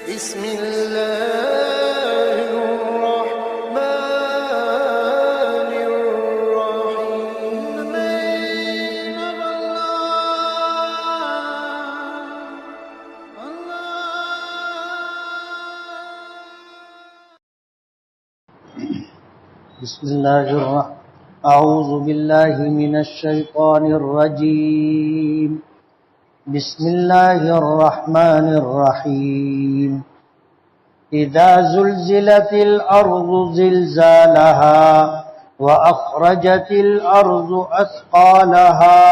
بسم الله الرحمن الرحيم. بسم الله الرحمن أعوذ بالله من الشيطان الرجيم. بسم الله الرحمن الرحيم. إذا زلزلت الأرض زلزالها وأخرجت الأرض أثقالها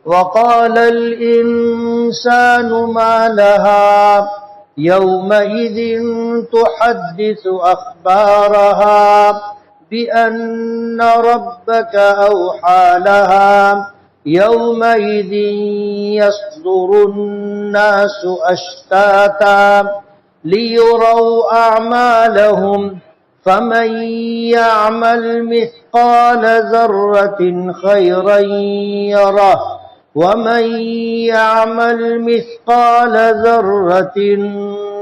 وقال الإنسان ما لها يومئذ تحدث أخبارها بأن ربك أوحى لها يومئذ يصدر الناس أشتاتا ليروا أعمالهم فمن يعمل مثقال ذرة خيرا يره ومن يعمل مثقال ذرة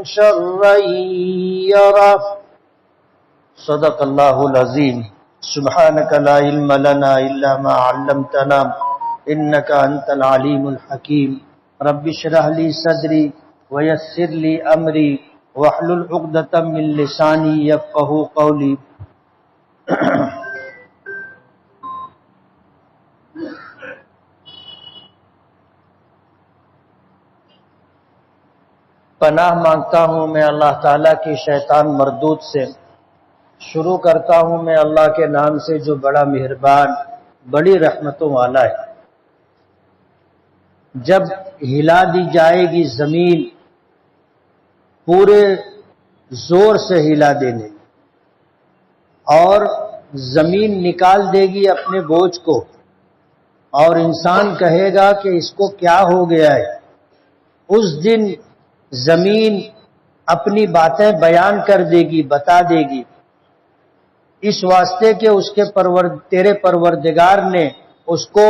شرا يره. صدق اللہ العظیم. سبحانک لا علم لنا الا ما علمتنا انک انت العلیم الحکیم. رب اشرح لی صدری ویسر لی امری واحلل عقدۃ من لسانی یفقهوا قولی. پناہ مانگتا ہوں میں اللہ تعالیٰ کی شیطان مردود سے. شروع کرتا ہوں میں اللہ کے نام سے جو بڑا مہربان بڑی رحمتوں والا ہے. جب ہلا دی جائے گی زمین پورے زور سے ہلا دینے اور زمین نکال دے گی اپنے بوجھ کو اور انسان کہے گا کہ اس کو کیا ہو گیا ہے. اس دن زمین اپنی باتیں بیان کر دے گی، بتا دے گی، اس واسطے کہ اس کے تیرے پروردگار نے اس کو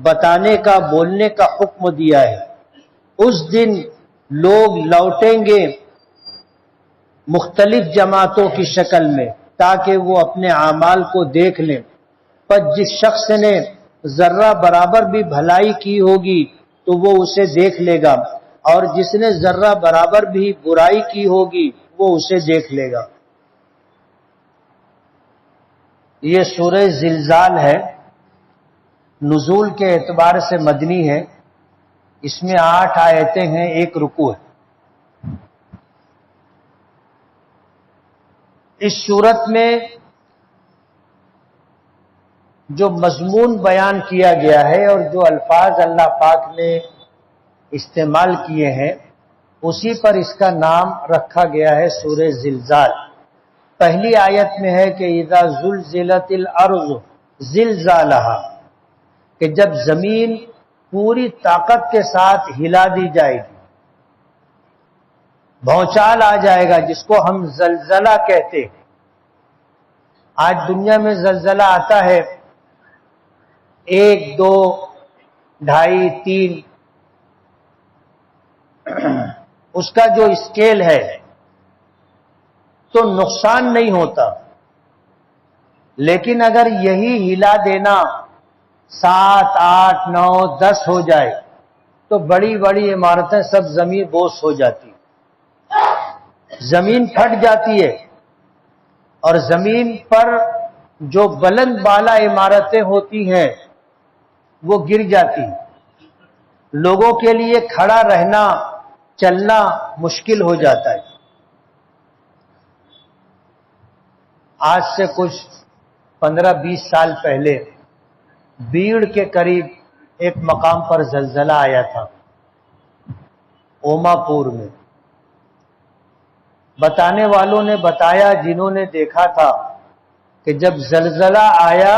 بتانے کا، بولنے کا حکم دیا ہے. اس دن لوگ لوٹیں گے مختلف جماعتوں کی شکل میں تاکہ وہ اپنے اعمال کو دیکھ لیں. پر جس شخص نے ذرہ برابر بھی بھلائی کی ہوگی تو وہ اسے دیکھ لے گا، اور جس نے ذرہ برابر بھی برائی کی ہوگی وہ اسے دیکھ لے گا. یہ سورہ زلزال ہے، نزول کے اعتبار سے مدنی ہے. اس میں 8 آیتیں ہیں، 1 رکوع ہے. اس صورت میں جو مضمون بیان کیا گیا ہے اور جو الفاظ اللہ پاک نے استعمال کیے ہیں اسی پر اس کا نام رکھا گیا ہے سورہ زلزال. پہلی آیت میں ہے کہ اذا زلزلت الارض زلزالها، کہ جب زمین پوری طاقت کے ساتھ ہلا دی جائے گی، بھونچال آ جائے گا، جس کو ہم زلزلہ کہتے ہیں. آج دنیا میں زلزلہ آتا ہے 1 2 2.5 3، اس کا جو اسکیل ہے تو نقصان نہیں ہوتا. لیکن اگر یہی ہلا دینا 7 8 9 10 ہو جائے تو بڑی بڑی عمارتیں سب زمین بوس ہو جاتی، زمین پھٹ جاتی ہے، اور زمین پر جو بلند بالا عمارتیں ہوتی ہیں وہ گر جاتی. لوگوں کے لیے کھڑا رہنا چلنا مشکل ہو جاتا ہے. آج سے کچھ 15-20 سال پہلے بیڑ کے قریب ایک مقام پر زلزلہ آیا تھا، اوما پور میں. بتانے والوں نے بتایا جنہوں نے دیکھا تھا کہ جب زلزلہ آیا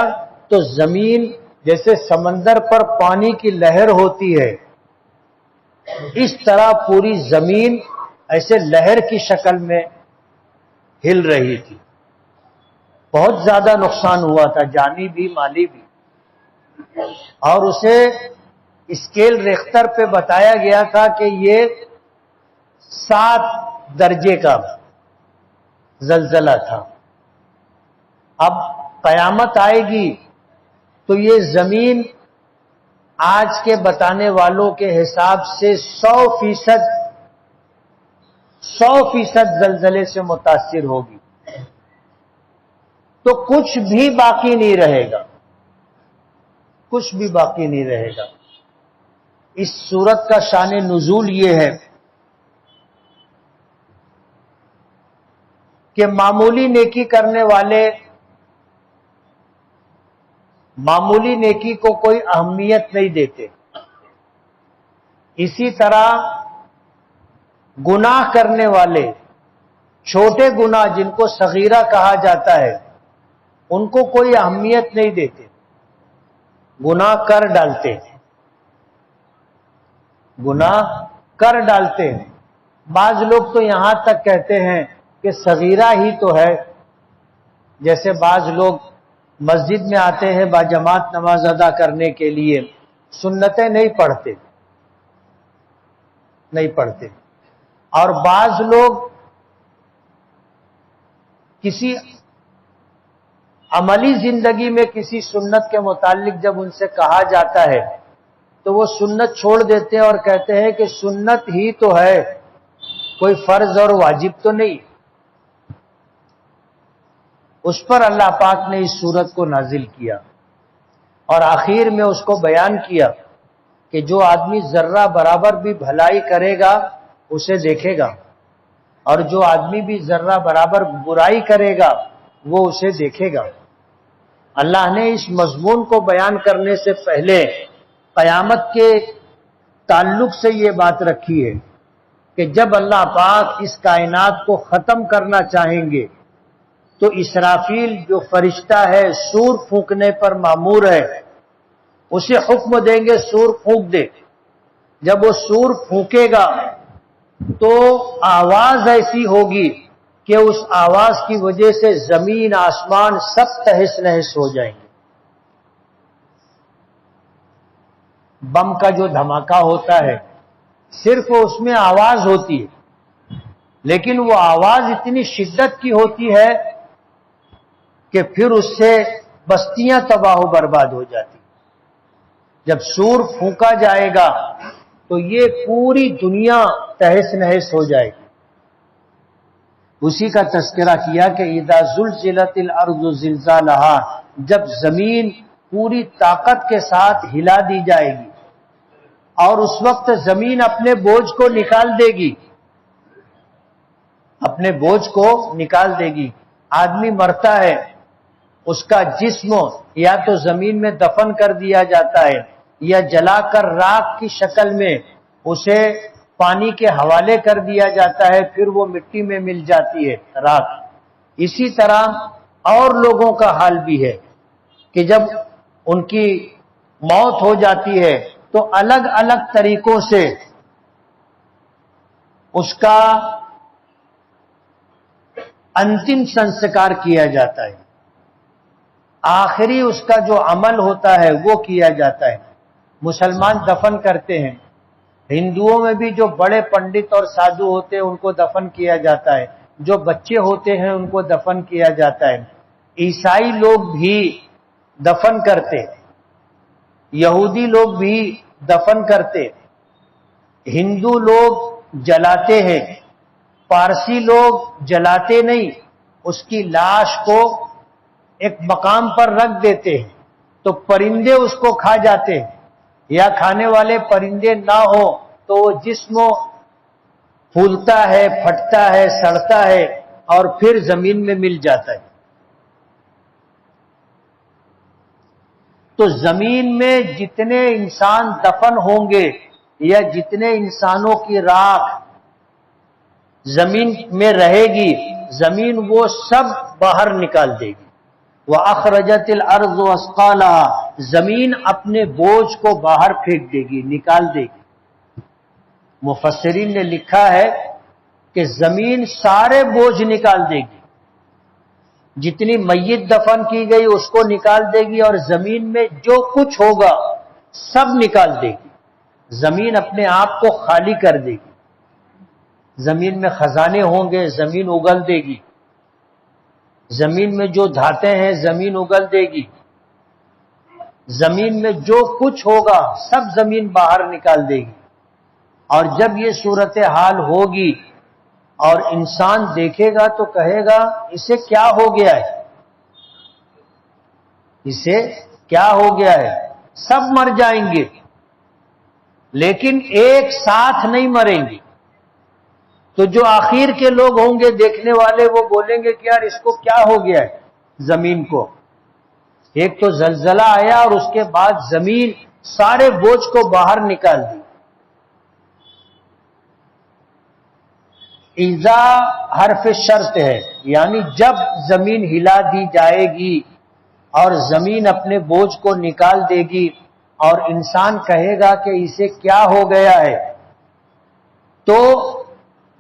تو زمین جیسے سمندر پر پانی کی لہر ہوتی ہے اس طرح پوری زمین ایسے لہر کی شکل میں ہل رہی تھی. بہت زیادہ نقصان ہوا تھا، جانی بھی مالی بھی. اور اسے اسکیل ریختر پہ بتایا گیا تھا کہ یہ 7 درجے کا زلزلہ تھا. اب قیامت آئے گی تو یہ زمین آج کے بتانے والوں کے حساب سے 100% زلزلے سے متاثر ہوگی. تو کچھ بھی باقی نہیں رہے گا، کچھ بھی باقی نہیں رہے گا. اس سورت کا شان نزول یہ ہے کہ معمولی نیکی کرنے والے معمولی نیکی کو کوئی اہمیت نہیں دیتے. اسی طرح گناہ کرنے والے، چھوٹے گناہ جن کو صغیرہ کہا جاتا ہے، ان کو کوئی اہمیت نہیں دیتے، گناہ کر ڈالتے ہیں، گناہ کر ڈالتے ہیں. بعض لوگ تو یہاں تک کہتے ہیں کہ صغیرہ ہی تو ہے. جیسے بعض لوگ مسجد میں آتے ہیں باجماعت نماز ادا کرنے کے لیے، سنتیں نہیں پڑھتے. اور بعض لوگ کسی عملی زندگی میں کسی سنت کے متعلق جب ان سے کہا جاتا ہے تو وہ سنت چھوڑ دیتے ہیں اور کہتے ہیں کہ سنت ہی تو ہے، کوئی فرض اور واجب تو نہیں. اس پر اللہ پاک نے اس سورت کو نازل کیا اور آخر میں اس کو بیان کیا کہ جو آدمی ذرہ برابر بھی بھلائی کرے گا اسے دیکھے گا، اور جو آدمی بھی ذرہ برابر برائی کرے گا وہ اسے دیکھے گا. اللہ نے اس مضمون کو بیان کرنے سے پہلے قیامت کے تعلق سے یہ بات رکھی ہے کہ جب اللہ پاک اس کائنات کو ختم کرنا چاہیں گے تو اسرافیل جو فرشتہ ہے سور پھونکنے پر مامور ہے، اسے حکم دیں گے سور پھونک دے. جب وہ سور پھونکے گا تو آواز ایسی ہوگی کہ اس آواز کی وجہ سے زمین آسمان سب تہس نہس ہو جائیں گے. بم کا جو دھماکہ ہوتا ہے صرف اس میں آواز ہوتی ہے، لیکن وہ آواز اتنی شدت کی ہوتی ہے کہ پھر اس سے بستیاں تباہ و برباد ہو جاتی. جب سور پھونکا جائے گا تو یہ پوری دنیا تہس نہس ہو جائے گی. اسی کا تذکرہ کیا کہ اذا زلزلت الارض زلزالہا، جب زمین پوری طاقت کے ساتھ ہلا دی جائے گی اور اس وقت زمین اپنے بوجھ کو نکال دے گی، اپنے بوجھ کو نکال دے گی. آدمی مرتا ہے، اس کا جسم یا تو زمین میں دفن کر دیا جاتا ہے یا جلا کر راکھ کی شکل میں اسے پانی کے حوالے کر دیا جاتا ہے، پھر وہ مٹی میں مل جاتی ہے راکھ. اسی طرح اور لوگوں کا حال بھی ہے کہ جب ان کی موت ہو جاتی ہے تو الگ الگ طریقوں سے اس کا انتم سنسکار کیا جاتا ہے. آخری اس کا جو عمل ہوتا ہے وہ کیا جاتا ہے. مسلمان دفن کرتے ہیں، ہندوؤں میں بھی جو بڑے پنڈت اور سادھو ہوتے ہیں ان کو دفن کیا جاتا ہے، جو بچے ہوتے ہیں ان کو دفن کیا جاتا ہے. عیسائی لوگ بھی دفن کرتے، یہودی لوگ بھی دفن کرتے، ہندو لوگ جلاتے ہیں، پارسی لوگ جلاتے نہیں، اس کی لاش کو ایک مقام پر رکھ دیتے ہیں تو پرندے اس کو کھا جاتے ہیں، یا کھانے والے پرندے نہ ہو تو وہ جسم پھولتا ہے، پھٹتا ہے، سڑتا ہے اور پھر زمین میں مل جاتا ہے. تو زمین میں جتنے انسان دفن ہوں گے یا جتنے انسانوں کی راکھ زمین میں رہے گی، زمین وہ سب باہر نکال دے گی. وَأَخْرَجَتِ الْأَرْضُ أَثْقَالَهَا، زمین اپنے بوجھ کو باہر پھینک دے گی، نکال دے گی. مفسرین نے لکھا ہے کہ زمین سارے بوجھ نکال دے گی، جتنی میت دفن کی گئی اس کو نکال دے گی اور زمین میں جو کچھ ہوگا سب نکال دے گی. زمین اپنے آپ کو خالی کر دے گی. زمین میں خزانے ہوں گے، زمین اگل دے گی، زمین میں جو دھاتیں ہیں زمین اگل دے گی، زمین میں جو کچھ ہوگا سب زمین باہر نکال دے گی۔ اور جب یہ صورتحال ہوگی اور انسان دیکھے گا تو کہے گا اسے کیا ہو گیا ہے، اسے کیا ہو گیا ہے؟ سب مر جائیں گے لیکن ایک ساتھ نہیں مریں گے۔ تو جو آخر کے لوگ ہوں گے دیکھنے والے، وہ بولیں گے کہ یار اس کو کیا ہو گیا ہے زمین کو؟ ایک تو زلزلہ آیا اور اس کے بعد زمین سارے بوجھ کو باہر نکال دی۔ اذا حرف شرط ہے، یعنی جب زمین ہلا دی جائے گی اور زمین اپنے بوجھ کو نکال دے گی اور انسان کہے گا کہ اسے کیا ہو گیا ہے، تو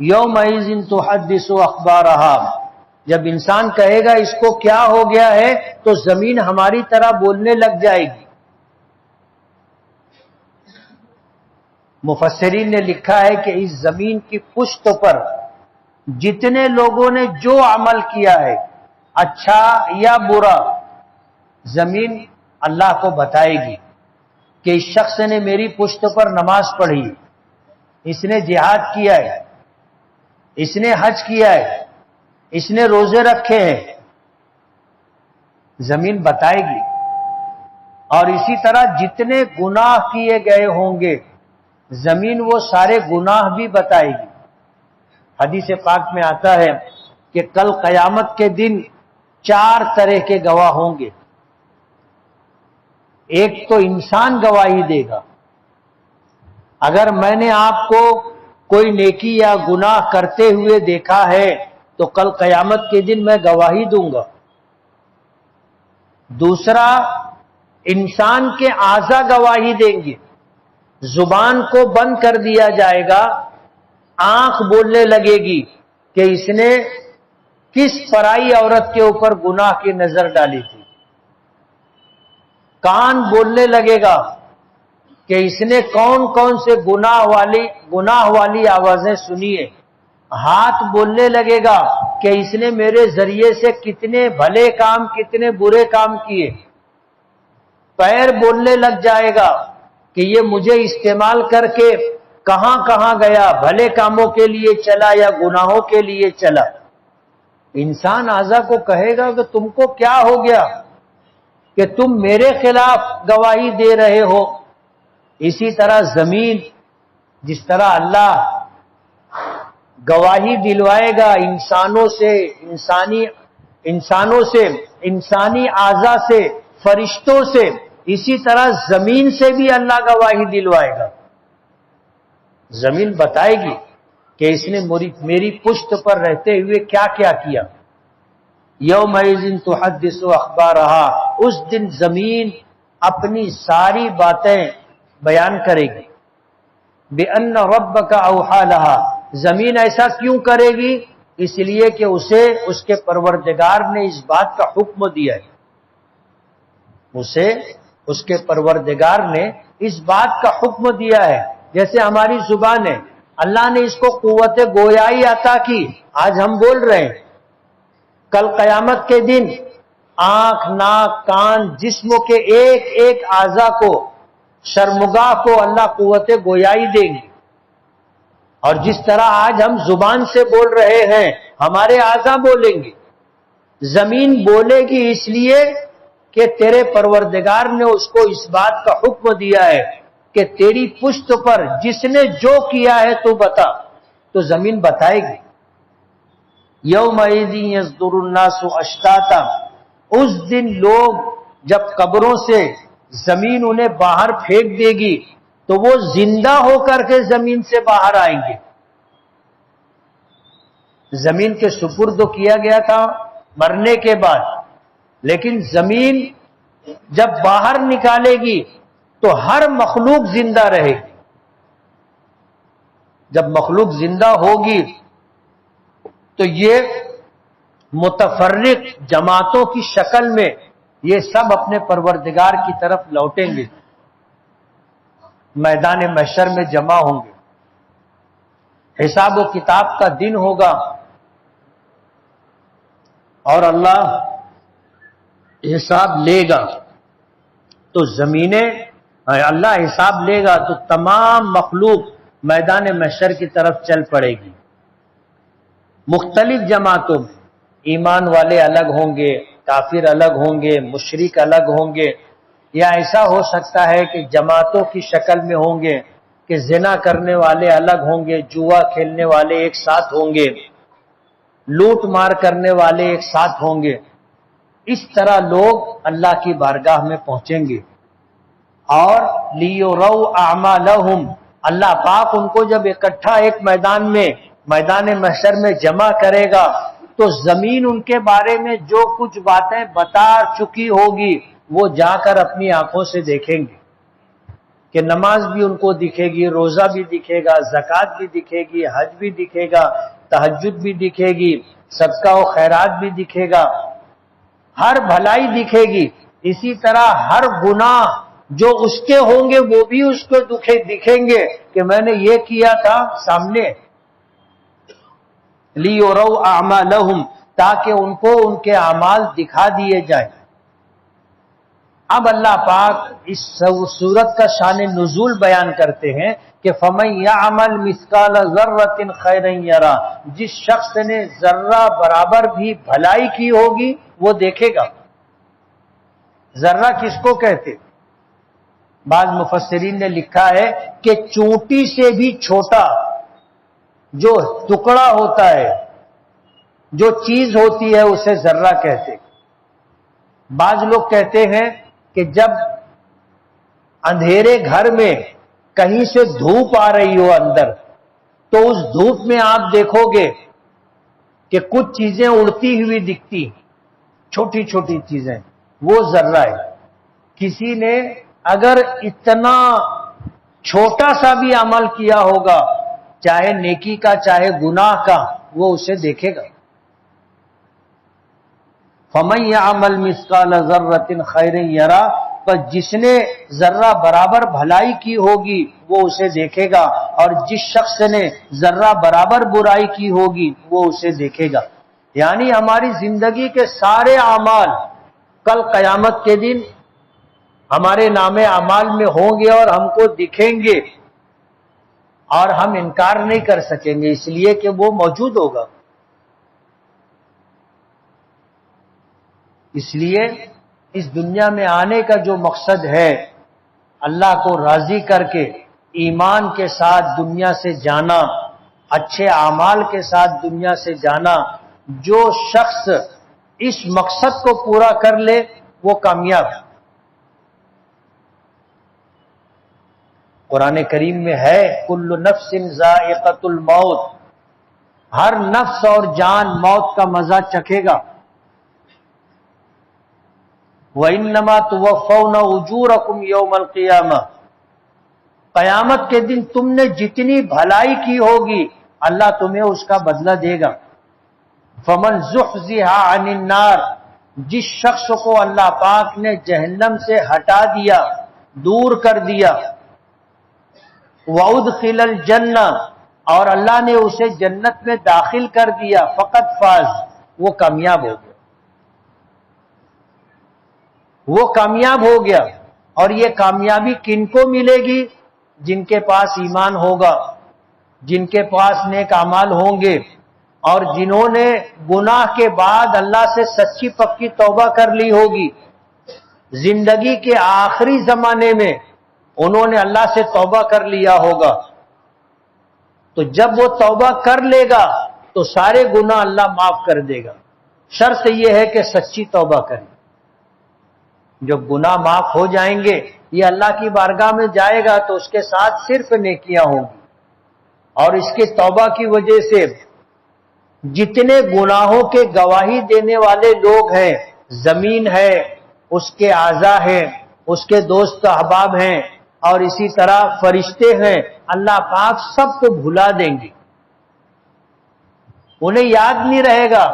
یومئذ تحدث اخبارہا، جب انسان کہے گا اس کو کیا ہو گیا ہے تو زمین ہماری طرح بولنے لگ جائے گی۔ مفسرین نے لکھا ہے کہ اس زمین کی پشت پر جتنے لوگوں نے جو عمل کیا ہے اچھا یا برا، زمین اللہ کو بتائے گی کہ اس شخص نے میری پشت پر نماز پڑھی، اس نے جہاد کیا ہے، اس نے حج کیا ہے، اس نے روزے رکھے ہیں، زمین بتائے گی۔ اور اسی طرح جتنے گناہ کیے گئے ہوں گے زمین وہ سارے گناہ بھی بتائے گی۔ حدیث پاک میں آتا ہے کہ کل قیامت کے دن 4 طرح کے گواہ ہوں گے۔ ایک تو انسان گواہی دے گا، اگر میں نے آپ کو کوئی نیکی یا گناہ کرتے ہوئے دیکھا ہے تو کل قیامت کے دن میں گواہی دوں گا۔ دوسرا، انسان کے اعضا گواہی دیں گے، زبان کو بند کر دیا جائے گا، آنکھ بولنے لگے گی کہ اس نے کس پرائی عورت کے اوپر گناہ کی نظر ڈالی تھی، کان بولنے لگے گا کہ اس نے کون کون سے گناہ والی آوازیں سنی ہے، ہاتھ بولنے لگے گا کہ اس نے میرے ذریعے سے کتنے بھلے کام کتنے برے کام کیے، پیر بولنے لگ جائے گا کہ یہ مجھے استعمال کر کے کہاں کہاں گیا، بھلے کاموں کے لیے چلا یا گناہوں کے لیے چلا۔ انسان اعضا کو کہے گا کہ تم کو کیا ہو گیا کہ تم میرے خلاف گواہی دے رہے ہو۔ اسی طرح زمین، جس طرح اللہ گواہی دلوائے گا انسانوں سے انسانی اعضا سے، فرشتوں سے، اسی طرح زمین سے بھی اللہ گواہی دلوائے گا۔ زمین بتائے گی کہ اس نے میری پشت پر رہتے ہوئے کیا کیا کیا۔ یومئذ تحدث اخبارہا، اس دن زمین اپنی ساری باتیں بیان کرے گی۔ بِأَنَّ رَبَّكَ أَوْحَىٰ لَهَا، زمین ایسا کیوں کرے گی؟ اس لیے کہ اسے اس کے پروردگار نے اس بات کا حکم دیا ہے، اسے اس کے پروردگار نے اس بات کا حکم دیا ہے۔ جیسے ہماری زبان ہے، اللہ نے اس کو قوت گویائی عطا کی، آج ہم بول رہے ہیں۔ کل قیامت کے دن آنکھ، ناک، کان، جسم کے ایک ایک اعضا کو، شرمگاہ کو اللہ قوت گویائی دے گی۔ اور جس طرح آج ہم زبان سے بول رہے ہیں، ہمارے اعضا بولیں گے۔ زمین بولے گی اس لیے کہ تیرے پروردگار نے اس کو اس بات کا حکم دیا ہے کہ تیری پشت پر جس نے جو کیا ہے تو بتا، تو زمین بتائے گی۔ یومئذ یصدر الناس اشتاتا، اس دن لوگ جب قبروں سے زمین انہیں باہر پھینک دے گی تو وہ زندہ ہو کر کے زمین سے باہر آئیں گے۔ زمین کے سپرد کیا گیا تھا مرنے کے بعد، لیکن زمین جب باہر نکالے گی تو ہر مخلوق زندہ رہے گی۔ جب مخلوق زندہ ہوگی تو یہ متفرق جماعتوں کی شکل میں یہ سب اپنے پروردگار کی طرف لوٹیں گے، میدان محشر میں جمع ہوں گے۔ حساب و کتاب کا دن ہوگا اور اللہ حساب لے گا، تو زمینیں اللہ حساب لے گا تو تمام مخلوق میدان محشر کی طرف چل پڑے گی، مختلف جماعتوں میں۔ ایمان والے الگ ہوں گے، کافر الگ ہوں گے، مشرک الگ ہوں گے، یا ایسا ہو سکتا ہے کہ جماعتوں کی شکل میں ہوں گے کہ زنا کرنے والے الگ ہوں گے، جوا کھیلنے والے ایک ساتھ ہوں گے، لوٹ مار کرنے والے ایک ساتھ ہوں گے۔ اس طرح لوگ اللہ کی بارگاہ میں پہنچیں گے، اور لیروا اعمالہم، اللہ پاک ان کو جب اکٹھا ایک میدان میں، میدان محشر میں جمع کرے گا، تو زمین ان کے بارے میں جو کچھ باتیں بتا چکی ہوگی وہ جا کر اپنی آنکھوں سے دیکھیں گے، کہ نماز بھی ان کو دکھے گی، روزہ بھی دکھے گا، زکوٰۃ بھی دکھے گی، حج بھی دکھے گا، تہجد بھی دکھے گی، صدقہ و خیرات بھی دکھے گا، ہر بھلائی دکھے گی۔ اسی طرح ہر گناہ جو اس کے ہوں گے وہ بھی اس کو دکھیں گے کہ میں نے یہ کیا تھا سامنے، لیروا اعمالہم، تاکہ ان کو ان کے اعمال دکھا دیے جائیں۔ اب اللہ پاک اس سورت کا شان نزول بیان کرتے ہیں کہ فَمَن يَعْمَلْ مِثْقَالَ ذَرَّةٍ خَيْرًا يَرَهُ، جس شخص نے ذرہ برابر بھی بھلائی کی ہوگی وہ دیکھے گا۔ ذرہ کس کو کہتے؟ بعض مفسرین نے لکھا ہے کہ چونٹی سے بھی چھوٹا جو ٹکڑا ہوتا ہے، جو چیز ہوتی ہے اسے ذرہ کہتے۔ بعض لوگ کہتے ہیں کہ جب اندھیرے گھر میں کہیں سے دھوپ آ رہی ہو اندر، تو اس دھوپ میں آپ دیکھو گے کہ کچھ چیزیں اڑتی ہوئی دکھتی، چھوٹی چھوٹی چیزیں، وہ ذرہ ہے۔ کسی نے اگر اتنا چھوٹا سا بھی عمل کیا ہوگا، چاہے نیکی کا چاہے گناہ کا، وہ اسے دیکھے گا۔ فَمَن يَعْمَلْ مِثْقَالَ ذَرَّةٍ خَيْرًا يَرَهُ، پر جس نے ذرہ برابر بھلائی کی ہوگی وہ اسے دیکھے گا، اور جس شخص نے ذرہ برابر برائی کی ہوگی وہ اسے دیکھے گا۔ یعنی ہماری زندگی کے سارے اعمال کل قیامت کے دن ہمارے نام اعمال میں ہوں گے اور ہم کو دکھیں گے، اور ہم انکار نہیں کر سکیں گے، اس لیے کہ وہ موجود ہوگا۔ اس لیے اس دنیا میں آنے کا جو مقصد ہے، اللہ کو راضی کر کے ایمان کے ساتھ دنیا سے جانا، اچھے اعمال کے ساتھ دنیا سے جانا۔ جو شخص اس مقصد کو پورا کر لے وہ کامیاب۔ قرآن کریم میں ہے کل نفس ذائقۃ الموت، ہر نفس اور جان موت کا مزہ چکھے گا۔ وَإِنَّمَا تُوَفَّوْنَ أُجُورَكُمْ يَوْمَ الْقِيَامَةِ، قیامت کے دن تم نے جتنی بھلائی کی ہوگی اللہ تمہیں اس کا بدلہ دے گا۔ فَمَنْ زُحْزِحَ عَنِ النَّارِ، جس شخص کو اللہ پاک نے جہنم سے ہٹا دیا، دور کر دیا، وَأُدْخِلَ الْجَنَّةَ، اور اللہ نے اسے جنت میں داخل کر دیا، فقط فاز، وہ کامیاب ہو گیا، وہ کامیاب ہو گیا۔ اور یہ کامیابی کن کو ملے گی؟ جن کے پاس ایمان ہوگا، جن کے پاس نیک اعمال ہوں گے، اور جنہوں نے گناہ کے بعد اللہ سے سچی پکی توبہ کر لی ہوگی، زندگی کے آخری زمانے میں انہوں نے اللہ سے توبہ کر لیا ہوگا، تو جب وہ توبہ کر لے گا تو سارے گناہ اللہ معاف کر دے گا۔ شرط یہ ہے کہ سچی توبہ کریں۔ جب گناہ معاف ہو جائیں گے، یہ اللہ کی بارگاہ میں جائے گا تو اس کے ساتھ صرف نیکیاں ہوں گی، اور اس کے توبہ کی وجہ سے جتنے گناہوں کے گواہی دینے والے لوگ ہیں، زمین ہے، اس کے اعضاء ہیں، اس کے دوست احباب ہیں، اور اسی طرح فرشتے ہیں، اللہ پاک سب کو بھلا دیں گے، انہیں یاد نہیں رہے گا،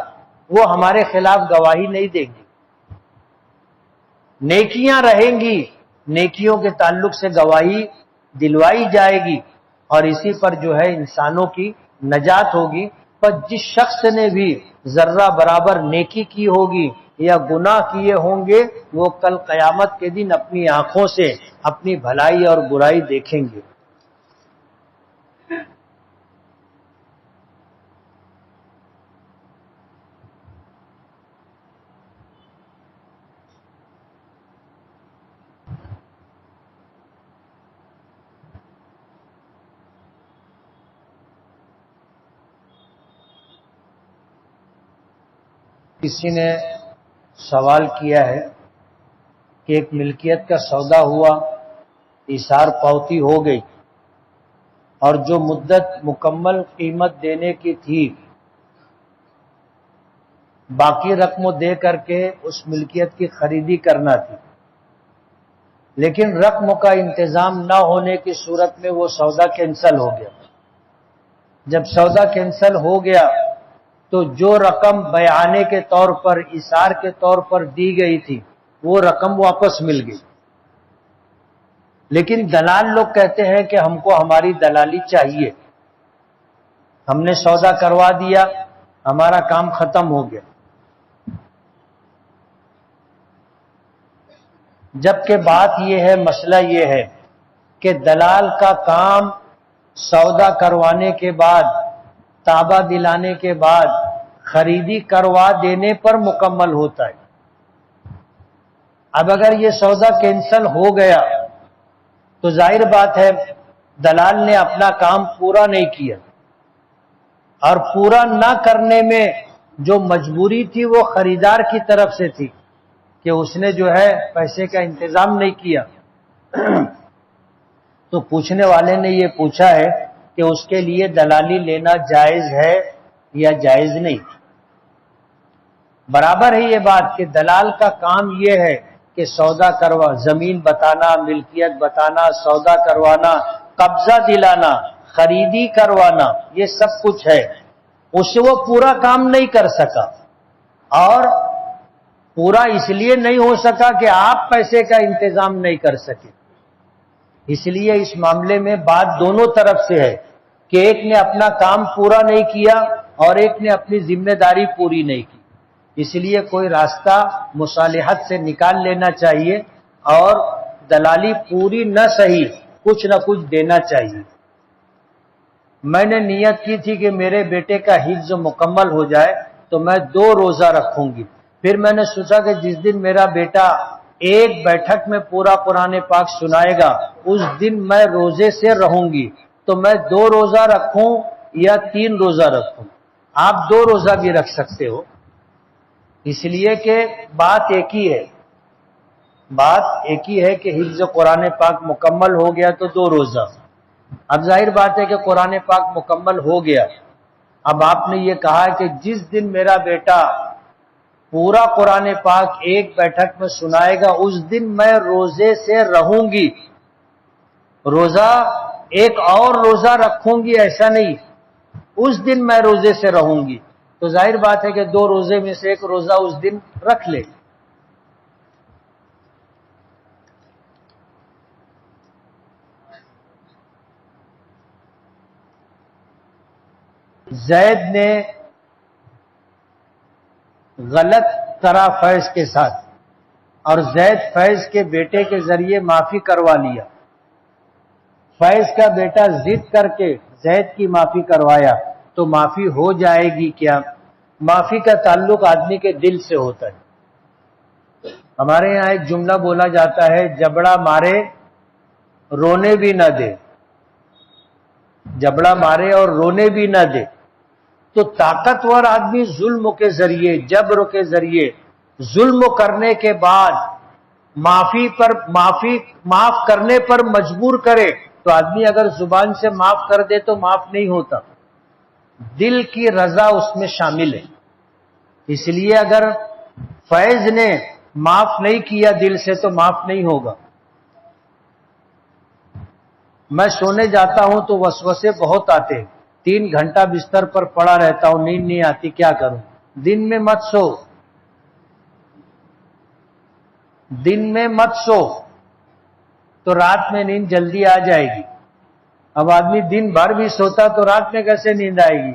وہ ہمارے خلاف گواہی نہیں دیں گے۔ نیکیاں رہیں گی، نیکیوں کے تعلق سے گواہی دلوائی جائے گی، اور اسی پر جو ہے انسانوں کی نجات ہوگی، پر جس شخص نے بھی ذرہ برابر نیکی کی ہوگی یا گناہ کیے ہوں گے وہ کل قیامت کے دن اپنی آنکھوں سے اپنی بھلائی اور برائی دیکھیں گے۔ کسی نے سوال کیا ہے کہ ایک ملکیت کا سودا ہوا، ایثار پوتی ہو گئی اور جو مدت مکمل قیمت دینے کی تھی باقی رقم دے کر کے اس ملکیت کی خریدی کرنا تھی، لیکن رقم کا انتظام نہ ہونے کی صورت میں وہ سودا کینسل ہو گیا۔ جب سودا کینسل ہو گیا تو جو رقم بیعانے کے طور پر ایثار کے طور پر دی گئی تھی وہ رقم واپس مل گئی، لیکن دلال لوگ کہتے ہیں کہ ہم کو ہماری دلالی چاہیے، ہم نے سودا کروا دیا، ہمارا کام ختم ہو گیا۔ جبکہ بات یہ ہے، مسئلہ یہ ہے کہ دلال کا کام سودا کروانے کے بعد، تابع دلانے کے بعد، خریدی کروا دینے پر مکمل ہوتا ہے۔ اب اگر یہ سودا کینسل ہو گیا تو ظاہر بات ہے دلال نے اپنا کام پورا نہیں کیا، اور پورا نہ کرنے میں جو مجبوری تھی وہ خریدار کی طرف سے تھی کہ اس نے جو ہے پیسے کا انتظام نہیں کیا۔ تو پوچھنے والے نے یہ پوچھا ہے کہ اس کے لیے دلالی لینا جائز ہے یا جائز نہیں۔ برابر ہے یہ بات کہ دلال کا کام یہ ہے کہ سودا کروا، زمین بتانا، ملکیت بتانا، سودا کروانا، قبضہ دلانا، خریدی کروانا، یہ سب کچھ ہے۔ اس سے وہ پورا کام نہیں کر سکا، اور پورا اس لیے نہیں ہو سکا کہ آپ پیسے کا انتظام نہیں کر سکے۔ اس لیے اس معاملے میں بات دونوں طرف سے ہے کہ ایک نے اپنا کام پورا نہیں کیا اور ایک نے اپنی ذمہ داری پوری نہیں کی۔ اس لیے کوئی راستہ مصالحت سے نکال لینا چاہیے اور دلالی پوری نہ صحیح کچھ نہ کچھ دینا چاہیے۔ میں نے نیت کی تھی کہ میرے بیٹے کا حفظ مکمل ہو جائے تو میں 2 روزہ رکھوں گی، پھر میں نے سوچا کہ جس دن میرا بیٹا ایک بیٹھک میں پورا قرآن پاک سنائے گا اس دن میں روزے سے رہوں گی، تو میں 2 روزہ رکھوں یا 3 روزہ رکھوں۔ آپ 2 روزہ بھی رکھ سکتے ہو، اس لیے کہ بات ایک ہی ہے، بات ایک ہی ہے کہ حفظ قرآن پاک مکمل ہو گیا تو 2 روزہ۔ اب ظاہر بات ہے کہ قرآن پاک مکمل ہو گیا، اب آپ نے یہ کہا کہ جس دن میرا بیٹا پورا قرآن پاک ایک بیٹھک میں سنائے گا اس دن میں روزے سے رہوں گی، روزہ ایک اور روزہ رکھوں گی ایسا نہیں، اس دن میں روزے سے رہوں گی، تو ظاہر بات ہے کہ 2 روزے میں سے ایک روزہ اس دن رکھ لے۔ زید نے غلط کرا فیض کے ساتھ، اور زید فیض کے بیٹے کے ذریعے معافی کروا لیا۔ فیض کا بیٹا ضد کر کے زید کی معافی کروایا تو معافی ہو جائے گی کیا؟ معافی کا تعلق آدمی کے دل سے ہوتا ہے۔ ہمارے یہاں ایک جملہ بولا جاتا ہے، جبڑا مارے رونے بھی نہ دے، جبڑا مارے اور رونے بھی نہ دے۔ تو طاقتور آدمی ظلم کے ذریعے، جبر کے ذریعے ظلم کرنے کے بعد معاف کرنے پر مجبور کرے تو آدمی اگر زبان سے معاف کر دے تو معاف نہیں ہوتا، دل کی رضا اس میں شامل ہے۔ اس لیے اگر فیض نے معاف نہیں کیا دل سے تو معاف نہیں ہوگا۔ میں سونے جاتا ہوں تو وسوسے بہت آتے ہیں، 3 گھنٹہ بستر پر پڑا رہتا ہوں، نیند نہیں آتی، کیا کروں؟ دن میں مت سو، دن میں مت سو تو رات میں نیند جلدی آ جائے گی۔ اب آدمی دن بھر بھی سوتا تو رات میں کیسے نیند آئے گی؟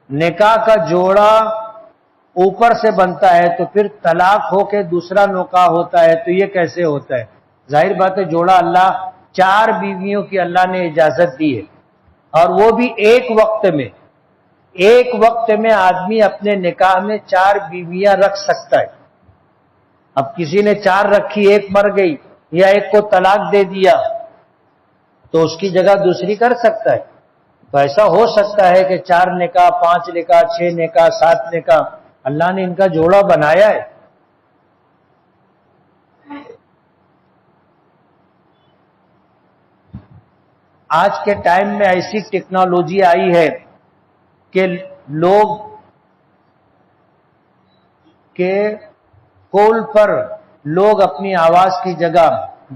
نکاح کا جوڑا اوپر سے بنتا ہے تو پھر طلاق ہو کے دوسرا نکاح ہوتا ہے تو یہ کیسے ہوتا ہے؟ ظاہر بات ہے جوڑا اللہ 4 بیویوں کی اللہ نے اجازت دی ہے، اور وہ بھی ایک وقت میں آدمی اپنے نکاح میں 4 بیویاں رکھ سکتا ہے۔ اب کسی نے 4 رکھی، ایک مر گئی یا ایک کو طلاق دے دیا تو اس کی جگہ دوسری کر سکتا ہے۔ تو ایسا ہو سکتا ہے کہ 4 نکاح، 5 نکاح، 6 نکاح، 7 نکاح اللہ نے ان کا جوڑا بنایا ہے۔ آج کے ٹائم میں ایسی ٹیکنالوجی آئی ہے کہ لوگ کے کال پر لوگ اپنی آواز کی جگہ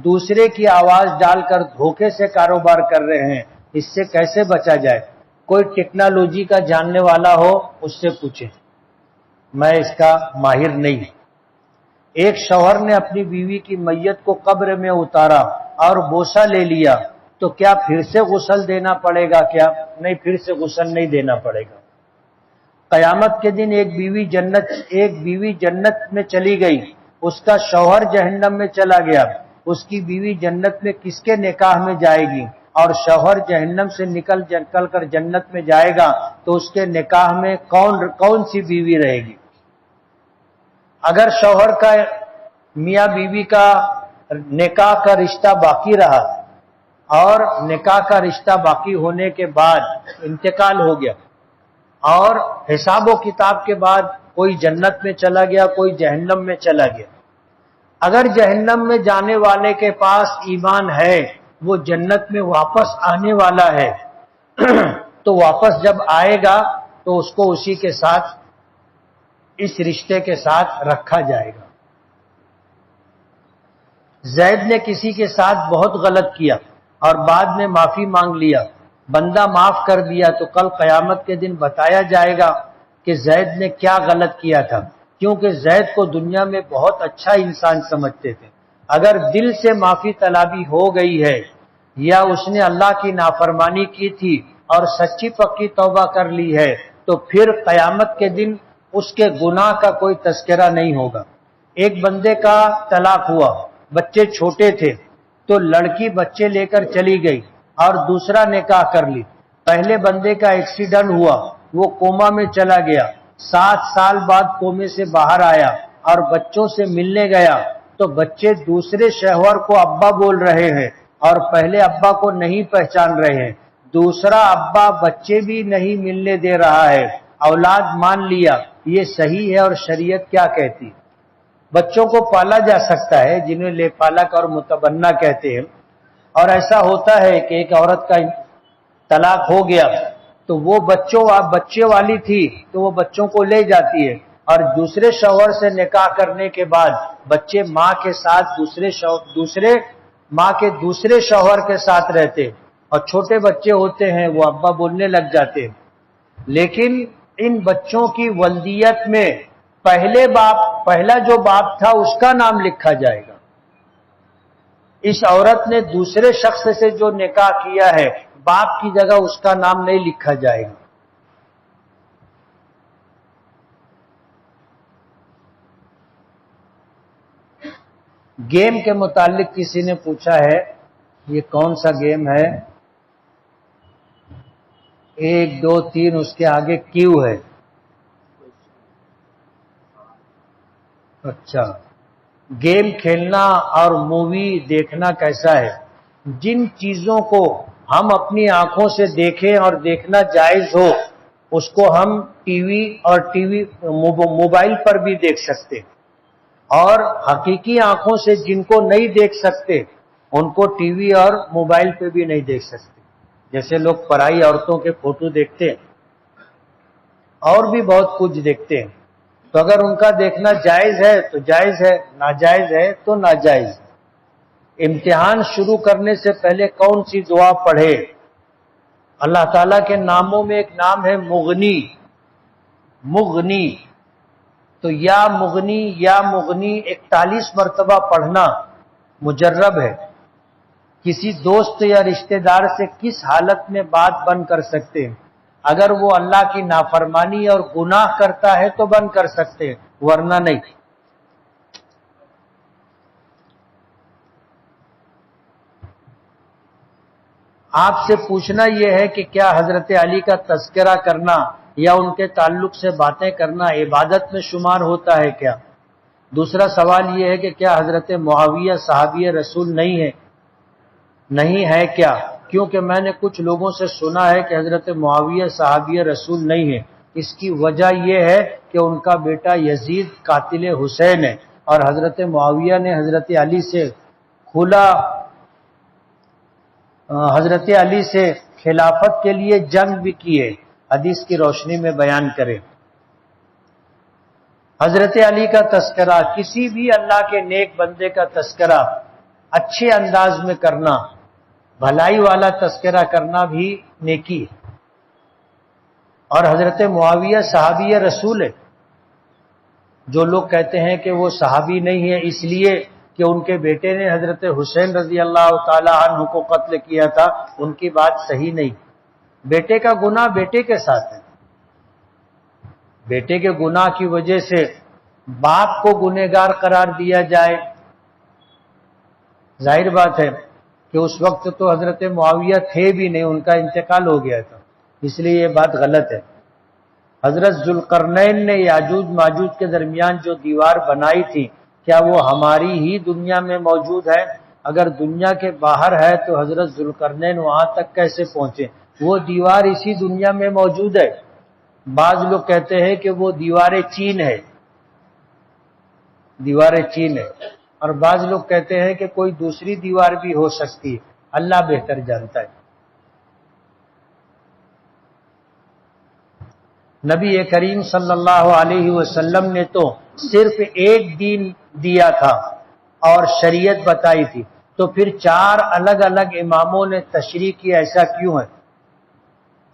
دوسرے کی آواز ڈال کر دھوکے سے کاروبار کر رہے ہیں۔ اس سے کیسے بچا جائے؟ کوئی ٹیکنالوجی کا جاننے والا ہو اس سے پوچھیں، میں اس کا ماہر نہیں ہوں۔ ایک شوہر نے اپنی بیوی کی میت کو قبر میں اتارا اور بوسہ لے لیا تو کیا پھر سے غسل دینا پڑے گا؟ کیا نہیں، پھر سے غسل نہیں دینا پڑے گا۔ قیامت کے دن ایک بیوی جنت میں چلی گئی، اس کا شوہر جہنم میں چلا گیا، اس کی بیوی جنت میں کس کے نکاح میں جائے گی؟ اور شوہر جہنم سے نکل کر جنت میں جائے گا تو اس کے نکاح میں کون سی بیوی رہے گی؟ اگر شوہر کا میاں بیوی کا نکاح کا رشتہ باقی رہا اور نکاح کا رشتہ باقی ہونے کے بعد انتقال ہو گیا اور حساب و کتاب کے بعد کوئی جنت میں چلا گیا، کوئی جہنم میں چلا گیا، اگر جہنم میں جانے والے کے پاس ایمان ہے، وہ جنت میں واپس آنے والا ہے تو واپس جب آئے گا تو اس کو اسی کے ساتھ، اس رشتے کے ساتھ رکھا جائے گا۔ زید نے کسی کے ساتھ بہت غلط کیا اور بعد میں معافی مانگ لیا، بندہ معاف کر دیا تو کل قیامت کے دن بتایا جائے گا کہ زید نے کیا غلط کیا تھا، کیونکہ زید کو دنیا میں بہت اچھا انسان سمجھتے تھے۔ اگر دل سے معافی طلبی ہو گئی ہے یا اس نے اللہ کی نافرمانی کی تھی اور سچی پکی توبہ کر لی ہے تو پھر قیامت کے دن اس کے گناہ کا کوئی تذکرہ نہیں ہوگا۔ ایک بندے کا طلاق ہوا، بچے چھوٹے تھے تو لڑکی بچے لے کر چلی گئی اور دوسرا نکاح کر لی۔ پہلے بندے کا ایکسیڈنٹ ہوا، وہ کوما میں چلا گیا، 7 سال بعد کومے سے باہر آیا اور بچوں سے ملنے گیا تو بچے دوسرے شوہر کو ابا بول رہے ہیں اور پہلے ابا کو نہیں پہچان رہے ہیں، دوسرا ابا بچے بھی نہیں ملنے دے رہا ہے، اولاد مان لیا، یہ صحیح ہے؟ اور شریعت کیا کہتی؟ بچوں کو پالا جا سکتا ہے، جنہیں لے پالک اور متبنہ کہتے ہیں، اور ایسا ہوتا ہے کہ ایک عورت کا طلاق ہو گیا تو وہ بچے والی تھی تو وہ بچوں کو لے جاتی ہے اور دوسرے شوہر سے نکاح کرنے کے بعد بچے ماں کے ساتھ ماں کے دوسرے شوہر کے ساتھ رہتے اور چھوٹے بچے ہوتے ہیں وہ ابا بولنے لگ جاتے ہیں، لیکن ان بچوں کی ولدیت میں پہلا جو باپ تھا اس کا نام لکھا جائے گا۔ اس عورت نے دوسرے شخص سے جو نکاح کیا ہے باپ کی جگہ اس کا نام نہیں لکھا جائے گا۔ گیم کے متعلق کسی نے پوچھا ہے، یہ کون سا گیم ہے؟ 1 2 3 اس کے آگے کیو ہے۔ اچھا، گیم کھیلنا اور مووی دیکھنا کیسا ہے؟ جن چیزوں کو ہم اپنی آنکھوں سے دیکھیں اور دیکھنا جائز ہو اس کو ہم ٹی وی اور موبائل پر بھی دیکھ سکتے ہیں، اور حقیقی آنکھوں سے جن کو نہیں دیکھ سکتے ان کو ٹی وی اور موبائل پہ بھی نہیں دیکھ سکتے، جیسے لوگ پرائی عورتوں کے فوٹو دیکھتے ہیں اور بھی بہت کچھ دیکھتے ہیں، تو اگر ان کا دیکھنا جائز ہے تو جائز ہے، ناجائز ہے تو ناجائز ہے۔ امتحان شروع کرنے سے پہلے کون سی دعا پڑھے؟ اللہ تعالیٰ کے ناموں میں ایک نام ہے مغنی، تو یا مغنی 41 مرتبہ پڑھنا مجرب ہے، کسی دوست یا رشتہ دار سے کس حالت میں بات بند کر سکتے ہیں؟ اگر وہ اللہ کی نافرمانی اور گناہ کرتا ہے تو بند کر سکتے ہیں، ورنہ نہیں۔ آپ سے پوچھنا یہ ہے کہ کیا حضرت علی کا تذکرہ کرنا یا ان کے تعلق سے باتیں کرنا عبادت میں شمار ہوتا ہے کیا؟ دوسرا سوال یہ ہے کہ کیا حضرت معاویہ صحابی رسول نہیں ہے کیا؟ کیونکہ میں نے کچھ لوگوں سے سنا ہے کہ حضرت معاویہ صحابی رسول نہیں ہے۔ اس کی وجہ یہ ہے کہ ان کا بیٹا یزید قاتل حسین ہے، اور حضرت معاویہ نے حضرت علی سے خلافت کے لیے جنگ بھی کی ہے۔ حدیث کی روشنی میں بیان کریں۔ حضرت علی کا تذکرہ، کسی بھی اللہ کے نیک بندے کا تذکرہ اچھے انداز میں کرنا، بھلائی والا تذکرہ کرنا بھی نیکی ہے۔ اور حضرت معاویہ صحابی رسول ہے۔ جو لوگ کہتے ہیں کہ وہ صحابی نہیں ہے اس لیے کہ ان کے بیٹے نے حضرت حسین رضی اللہ تعالی عنہ کو قتل کیا تھا، ان کی بات صحیح نہیں۔ بیٹے کا گناہ بیٹے کے ساتھ ہے۔ بیٹے کے گناہ کی وجہ سے باپ کو گنہگار قرار دیا جائے، ظاہر بات ہے کہ اس وقت تو حضرت معاویہ تھے بھی نہیں، ان کا انتقال ہو گیا تھا، اس لیے یہ بات غلط ہے۔ حضرت ذوالقرنین نے یاجوج ماجوج کے درمیان جو دیوار بنائی تھی، کیا وہ ہماری ہی دنیا میں موجود ہے؟ اگر دنیا کے باہر ہے تو حضرت ذوالقرنین وہاں تک کیسے پہنچے؟ وہ دیوار اسی دنیا میں موجود ہے۔ بعض لوگ کہتے ہیں کہ وہ دیوار چین ہے، اور بعض لوگ کہتے ہیں کہ کوئی دوسری دیوار بھی ہو سکتی ہے، اللہ بہتر جانتا ہے۔ نبی کریم صلی اللہ علیہ وسلم نے تو صرف ایک دین دیا تھا اور شریعت بتائی تھی، تو پھر 4 الگ الگ اماموں نے تشریح کی، ایسا کیوں ہے؟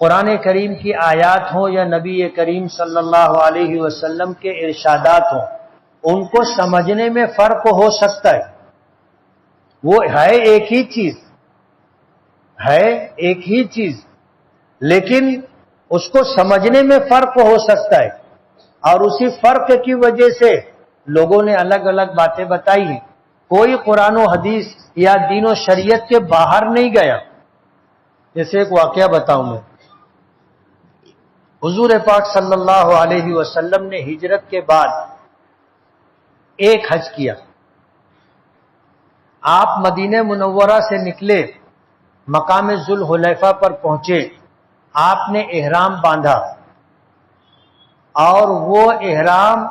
قرآن کریم کی آیات ہوں یا نبی کریم صلی اللہ علیہ وسلم کے ارشادات ہوں، ان کو سمجھنے میں فرق ہو سکتا ہے۔ وہ ہے ایک ہی چیز، لیکن اس کو سمجھنے میں فرق ہو سکتا ہے، اور اسی فرق کی وجہ سے لوگوں نے الگ الگ باتیں بتائی ہیں۔ کوئی قرآن و حدیث یا دین و شریعت کے باہر نہیں گیا۔ جیسے ایک واقعہ بتاؤں میں، حضور پاک صلی اللہ علیہ وسلم نے ہجرت کے بعد ایک حج کیا۔ آپ مدینہ منورہ سے نکلے، مقام ذوالحلیفہ پر پہنچے، آپ نے احرام باندھا، اور وہ احرام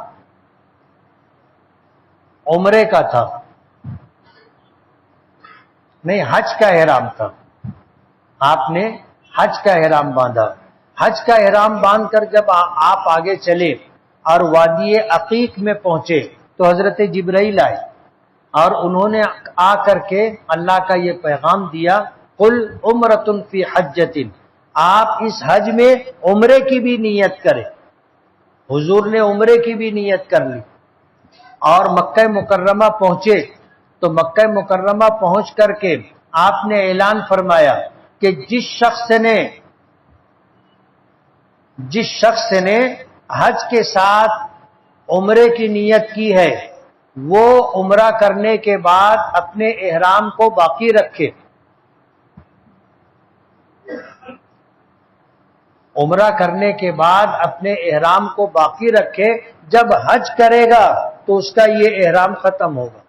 عمرے کا تھا، نہیں حج کا احرام تھا۔ آپ نے حج کا احرام باندھا۔ حج کا احرام باندھ کر جب آپ آگے چلے اور وادی عقیق میں پہنچے تو حضرت جبرائیل آئے، اور انہوں نے آ کر کے اللہ کا یہ پیغام دیا، قل عمرۃ فی حجۃ، آپ اس حج میں عمرے کی بھی نیت کریں۔ حضور نے عمرے کی بھی نیت کر لی، اور مکہ مکرمہ پہنچے تو مکہ مکرمہ پہنچ کر کے آپ نے اعلان فرمایا کہ جس شخص نے حج کے ساتھ عمرے کی نیت کی ہے، وہ عمرہ کرنے کے بعد اپنے احرام کو باقی رکھے۔ عمرہ کرنے کے بعد اپنے احرام کو باقی رکھے، جب حج کرے گا تو اس کا یہ احرام ختم ہوگا۔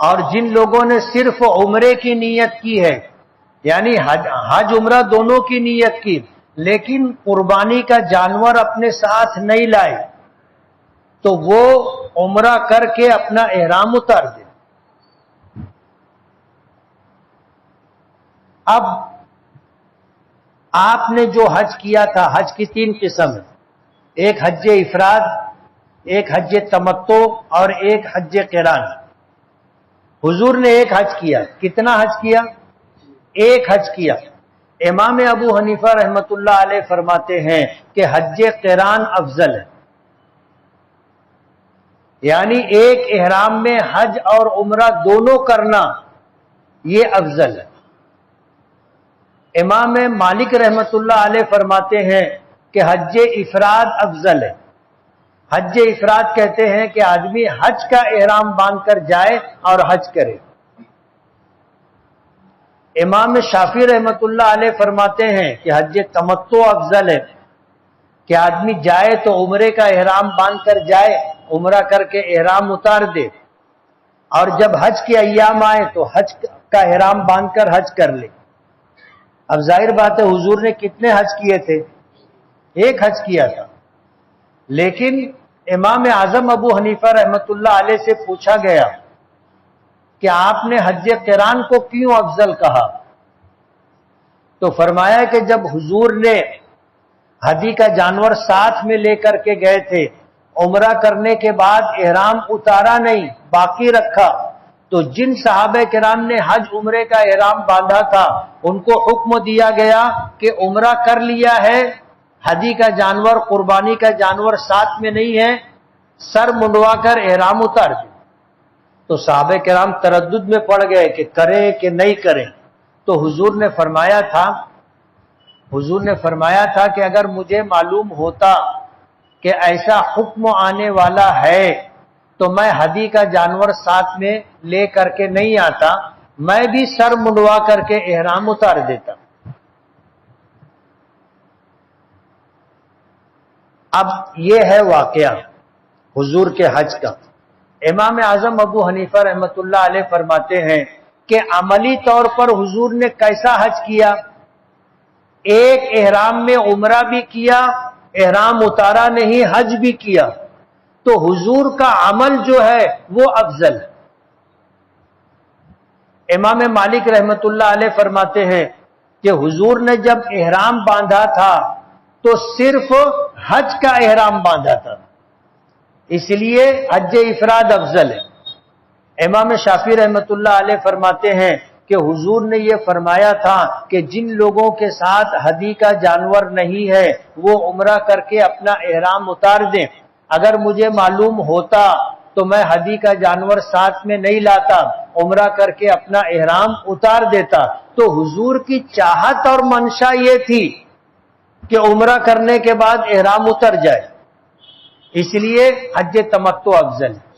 اور جن لوگوں نے صرف عمرے کی نیت کی ہے، یعنی حج عمرہ دونوں کی نیت کی، لیکن قربانی کا جانور اپنے ساتھ نہیں لائے، تو وہ عمرہ کر کے اپنا احرام اتار دے۔ اب آپ نے جو حج کیا تھا، حج کی 3 قسم ہے، ایک حج افراد، ایک حج تمتع اور ایک حج قران۔ حضور نے ایک حج کیا۔ کتنا حج کیا؟ ایک حج کیا۔ امام ابو حنیفہ رحمۃ اللہ علیہ فرماتے ہیں کہ حج قران افضل ہے۔ یعنی ایک احرام میں حج اور عمرہ دونوں کرنا یہ افضل ہے۔ امام مالک رحمت اللہ علیہ فرماتے ہیں کہ حج افراد افضل ہے۔ حج افراد کہتے ہیں کہ آدمی حج کا احرام باندھ کر جائے اور حج کرے۔ امام شافعی رحمت اللہ علیہ فرماتے ہیں کہ حج تمتع افضل ہے، کہ آدمی جائے تو عمرے کا احرام باندھ کر جائے، عمرہ کر کے احرام اتار دے، اور جب حج کے ایام آئے تو حج کا احرام باندھ کر حج کر لے۔ اب ظاہر بات ہے حضور نے کتنے حج کیے تھے؟ ایک حج کیا تھا، لیکن امام اعظم ابو حنیفہ رحمت اللہ علیہ سے پوچھا گیا کہ آپ نے حج قران کو کیوں افضل کہا؟ تو فرمایا کہ جب حضور نے ہدی کا جانور ساتھ میں لے کر کے گئے تھے، عمرہ کرنے کے بعد احرام اتارا نہیں، باقی رکھا، تو جن صحابہ کرام نے حج عمرے کا احرام باندھا تھا ان کو حکم دیا گیا کہ عمرہ کر لیا ہے، ہدی کا جانور، قربانی کا جانور ساتھ میں نہیں ہے، سر منڈوا کر احرام اتار دیں۔ تو صحابہ کرام تردد میں پڑ گئے کہ کریں کہ نہیں کریں۔ تو حضور نے فرمایا تھا کہ اگر مجھے معلوم ہوتا کہ ایسا حکم آنے والا ہے تو میں ہدی کا جانور ساتھ میں لے کر کے نہیں آتا، میں بھی سر منڈوا کر کے احرام اتار دیتا۔ اب یہ ہے واقعہ حضور کے حج کا۔ امام اعظم ابو حنیفہ رحمت اللہ علیہ فرماتے ہیں کہ عملی طور پر حضور نے کیسا حج کیا؟ ایک احرام میں عمرہ بھی کیا، احرام اتارا نہیں، حج بھی کیا، تو حضور کا عمل جو ہے وہ افضل ہے۔ امام مالک رحمت اللہ علیہ فرماتے ہیں کہ حضور نے جب احرام باندھا تھا تو صرف حج کا احرام باندھا تھا، اس لیے حج افراد افضل ہے۔ امام شافعی رحمت اللہ علیہ فرماتے ہیں کہ حضور نے یہ فرمایا تھا کہ جن لوگوں کے ساتھ ہدی کا جانور نہیں ہے وہ عمرہ کر کے اپنا احرام اتار دیں۔ اگر مجھے معلوم ہوتا تو میں ہدی کا جانور ساتھ میں نہیں لاتا، عمرہ کر کے اپنا احرام اتار دیتا۔ تو حضور کی چاہت اور منشا یہ تھی کہ عمرہ کرنے کے بعد احرام اتر جائے، اس لیے حج تمتع افضل ہے۔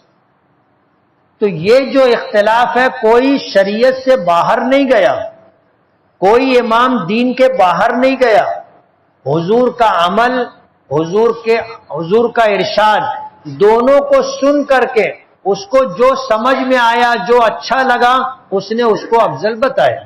تو یہ جو اختلاف ہے کوئی شریعت سے باہر نہیں گیا، کوئی امام دین کے باہر نہیں گیا، حضور کا عمل، حضور کا ارشاد دونوں کو سن کر کے اس کو جو سمجھ میں آیا، جو اچھا لگا، اس نے اس کو افضل بتایا۔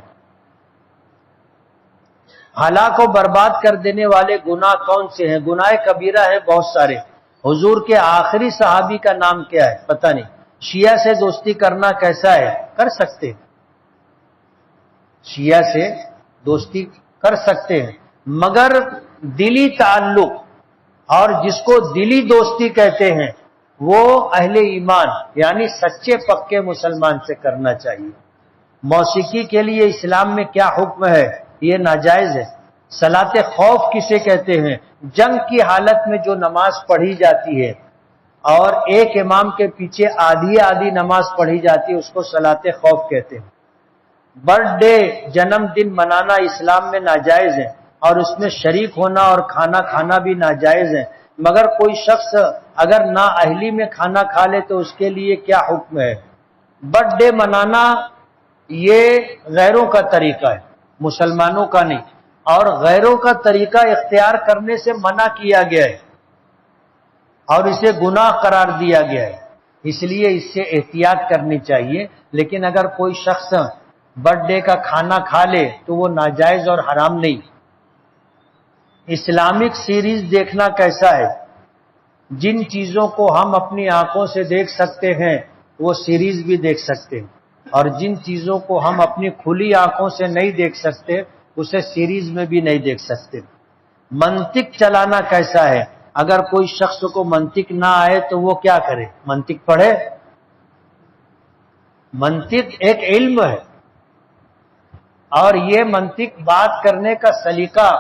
ہلاک و برباد کر دینے والے گناہ کون سے ہیں؟ گناہ کبیرہ ہیں بہت سارے۔ حضور کے آخری صحابی کا نام کیا ہے؟ پتہ نہیں۔ شیعہ سے دوستی کرنا کیسا ہے؟ کر سکتے ہیں، شیعہ سے دوستی کر سکتے ہیں، مگر دلی تعلق اور جس کو دلی دوستی کہتے ہیں وہ اہل ایمان یعنی سچے پکے مسلمان سے کرنا چاہیے۔ موسیقی کے لیے اسلام میں کیا حکم ہے؟ یہ ناجائز ہے۔ صلاۃ خوف کسے کہتے ہیں؟ جنگ کی حالت میں جو نماز پڑھی جاتی ہے اور ایک امام کے پیچھے آدھی نماز پڑھی جاتی ہے، اس کو صلاۃ خوف کہتے ہیں۔ برتھ ڈے، جنم دن منانا اسلام میں ناجائز ہے، اور اس میں شریک ہونا اور کھانا کھانا بھی ناجائز ہے، مگر کوئی شخص اگر نا اہلی میں کھانا کھا لے تو اس کے لیے کیا حکم ہے؟ برتھ ڈے منانا یہ غیروں کا طریقہ ہے، مسلمانوں کا نہیں، اور غیروں کا طریقہ اختیار کرنے سے منع کیا گیا ہے اور اسے گناہ قرار دیا گیا ہے، اس لیے اس سے احتیاط کرنی چاہیے۔ لیکن اگر کوئی شخص برتھ ڈے کا کھانا کھا لے تو وہ ناجائز اور حرام نہیں۔ اسلامک سیریز دیکھنا کیسا ہے؟ جن چیزوں کو ہم اپنی آنکھوں سے دیکھ سکتے ہیں وہ سیریز بھی دیکھ سکتے ہیں، اور جن چیزوں کو ہم اپنی کھلی آنکھوں سے نہیں دیکھ سکتے اسے سیریز میں بھی نہیں دیکھ سکتے۔ منطق چلانا کیسا ہے؟ اگر کوئی شخص کو منطق نہ آئے تو وہ کیا کرے؟ منطق پڑھے۔ منطق ایک علم ہے، اور یہ منطق بات کرنے کا سلیقہ،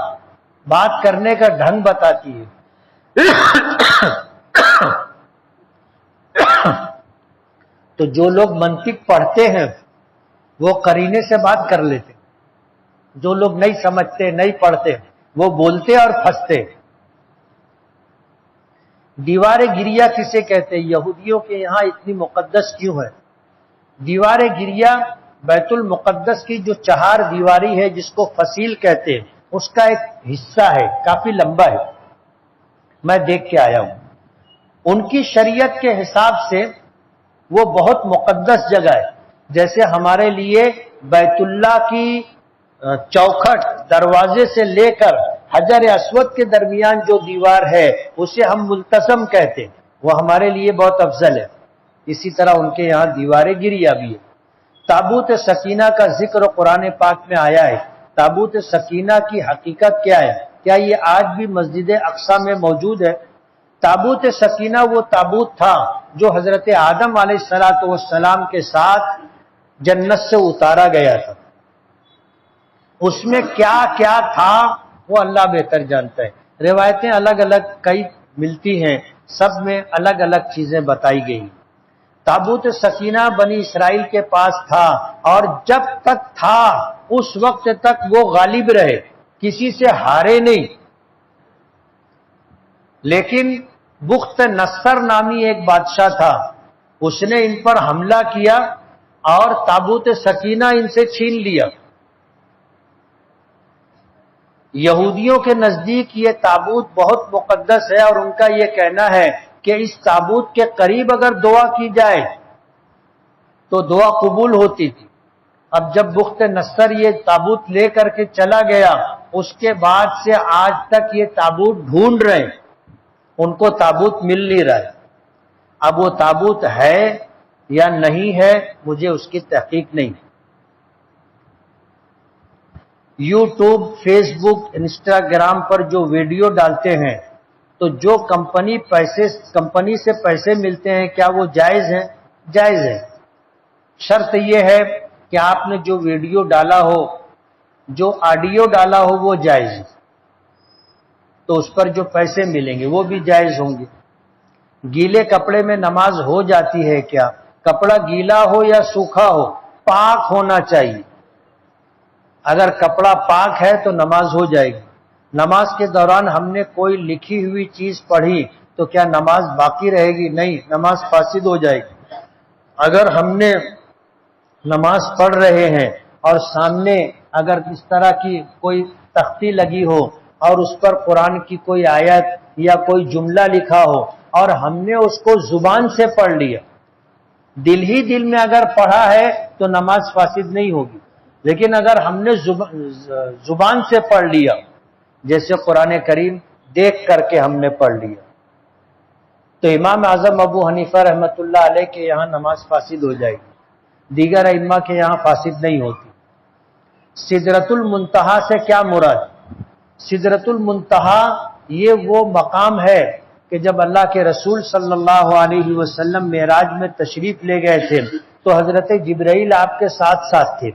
بات کرنے کا ڈھنگ بتاتی ہے۔ تو جو لوگ منطق پڑھتے ہیں وہ قرینے سے بات کر لیتے، جو لوگ نہیں سمجھتے نہیں پڑھتے وہ بولتے اور پھنستے۔ دیوار گریا کسے کہتے ہیں؟ یہودیوں کے یہاں اتنی مقدس کیوں ہے؟ دیوار گریا بیت المقدس کی جو چہار دیواری ہے جس کو فصیل کہتے ہیں اس کا ایک حصہ ہے، کافی لمبا ہے، میں دیکھ کے آیا ہوں۔ ان کی شریعت کے حساب سے وہ بہت مقدس جگہ ہے، جیسے ہمارے لیے بیت اللہ کی چوکھٹ دروازے سے لے کر حجر اسود کے درمیان جو دیوار ہے اسے ہم ملتزم کہتے ہیں، وہ ہمارے لیے بہت افضل ہے۔ اسی طرح ان کے یہاں دیوار گریا بھی ہے۔ تابوت سکینہ کا ذکر قرآن پاک میں آیا ہے۔ تابوت سکینہ کی حقیقت کیا ہے؟ کیا یہ آج بھی مسجد اقصی میں موجود ہے؟ تابوت سکینہ وہ تابوت تھا جو حضرت آدم علیہ السلام کے ساتھ جنت سے اتارا گیا تھا۔ اس میں کیا کیا تھا وہ اللہ بہتر جانتا ہے۔ روایتیں الگ الگ کئی ملتی ہیں، سب میں الگ الگ چیزیں بتائی گئی۔ تابوت سکینہ بنی اسرائیل کے پاس تھا، اور جب تک تھا اس وقت تک وہ غالب رہے، کسی سے ہارے نہیں۔ لیکن بخت نصر نامی ایک بادشاہ تھا، اس نے ان پر حملہ کیا اور تابوت سکینہ ان سے چھین لیا۔ یہودیوں کے نزدیک یہ تابوت بہت مقدس ہے، اور ان کا یہ کہنا ہے کہ اس تابوت کے قریب اگر دعا کی جائے تو دعا قبول ہوتی تھی۔ اب جب بخت نصر یہ تابوت لے کر کے چلا گیا، اس کے بعد سے آج تک یہ تابوت ڈھونڈ رہے ہیں، ان کو تابوت مل نہیں رہا ہے۔ اب وہ تابوت ہے یا نہیں ہے مجھے اس کی تحقیق نہیں۔ یوٹیوب، فیس بک، انسٹاگرام پر جو ویڈیو ڈالتے ہیں تو جو کمپنی سے پیسے ملتے ہیں کیا وہ جائز ہیں؟ جائز ہے۔ شرط یہ ہے کہ آپ نے جو ویڈیو ڈالا ہو، جو آڈیو ڈالا ہو وہ جائز ہے، تو اس پر جو پیسے ملیں گے وہ بھی جائز ہوں گے۔ گیلے کپڑے میں نماز ہو جاتی ہے کیا؟ کپڑا گیلا ہو یا سوکھا ہو، پاک ہونا چاہیے۔ اگر کپڑا پاک ہے تو نماز ہو جائے گی۔ نماز کے دوران ہم نے کوئی لکھی ہوئی چیز پڑھی تو کیا نماز باقی رہے گی؟ نہیں، نماز فاسد ہو جائے گی۔ اگر ہم نے نماز پڑھ رہے ہیں اور سامنے اگر اس طرح کی کوئی تختی لگی ہو اور اس پر قرآن کی کوئی آیت یا کوئی جملہ لکھا ہو اور ہم نے اس کو زبان سے پڑھ لیا، دل ہی دل میں اگر پڑھا ہے تو نماز فاسد نہیں ہوگی۔ لیکن اگر ہم نے زبان سے پڑھ لیا، جیسے قرآن کریم دیکھ کر کے ہم نے پڑھ لیا، تو امام اعظم ابو حنیفہ رحمۃ اللہ علیہ کے یہاں نماز فاسد ہو جائے گی، دیگر ائمہ کے یہاں فاسد نہیں ہوتی۔ سدرۃ المنتہا سے کیا مراد؟ سدرۃ المنتہا یہ وہ مقام ہے کہ جب اللہ کے رسول صلی اللہ علیہ وسلم معراج میں تشریف لے گئے تھے تو حضرت جبرائیل آپ کے ساتھ ساتھ تھے۔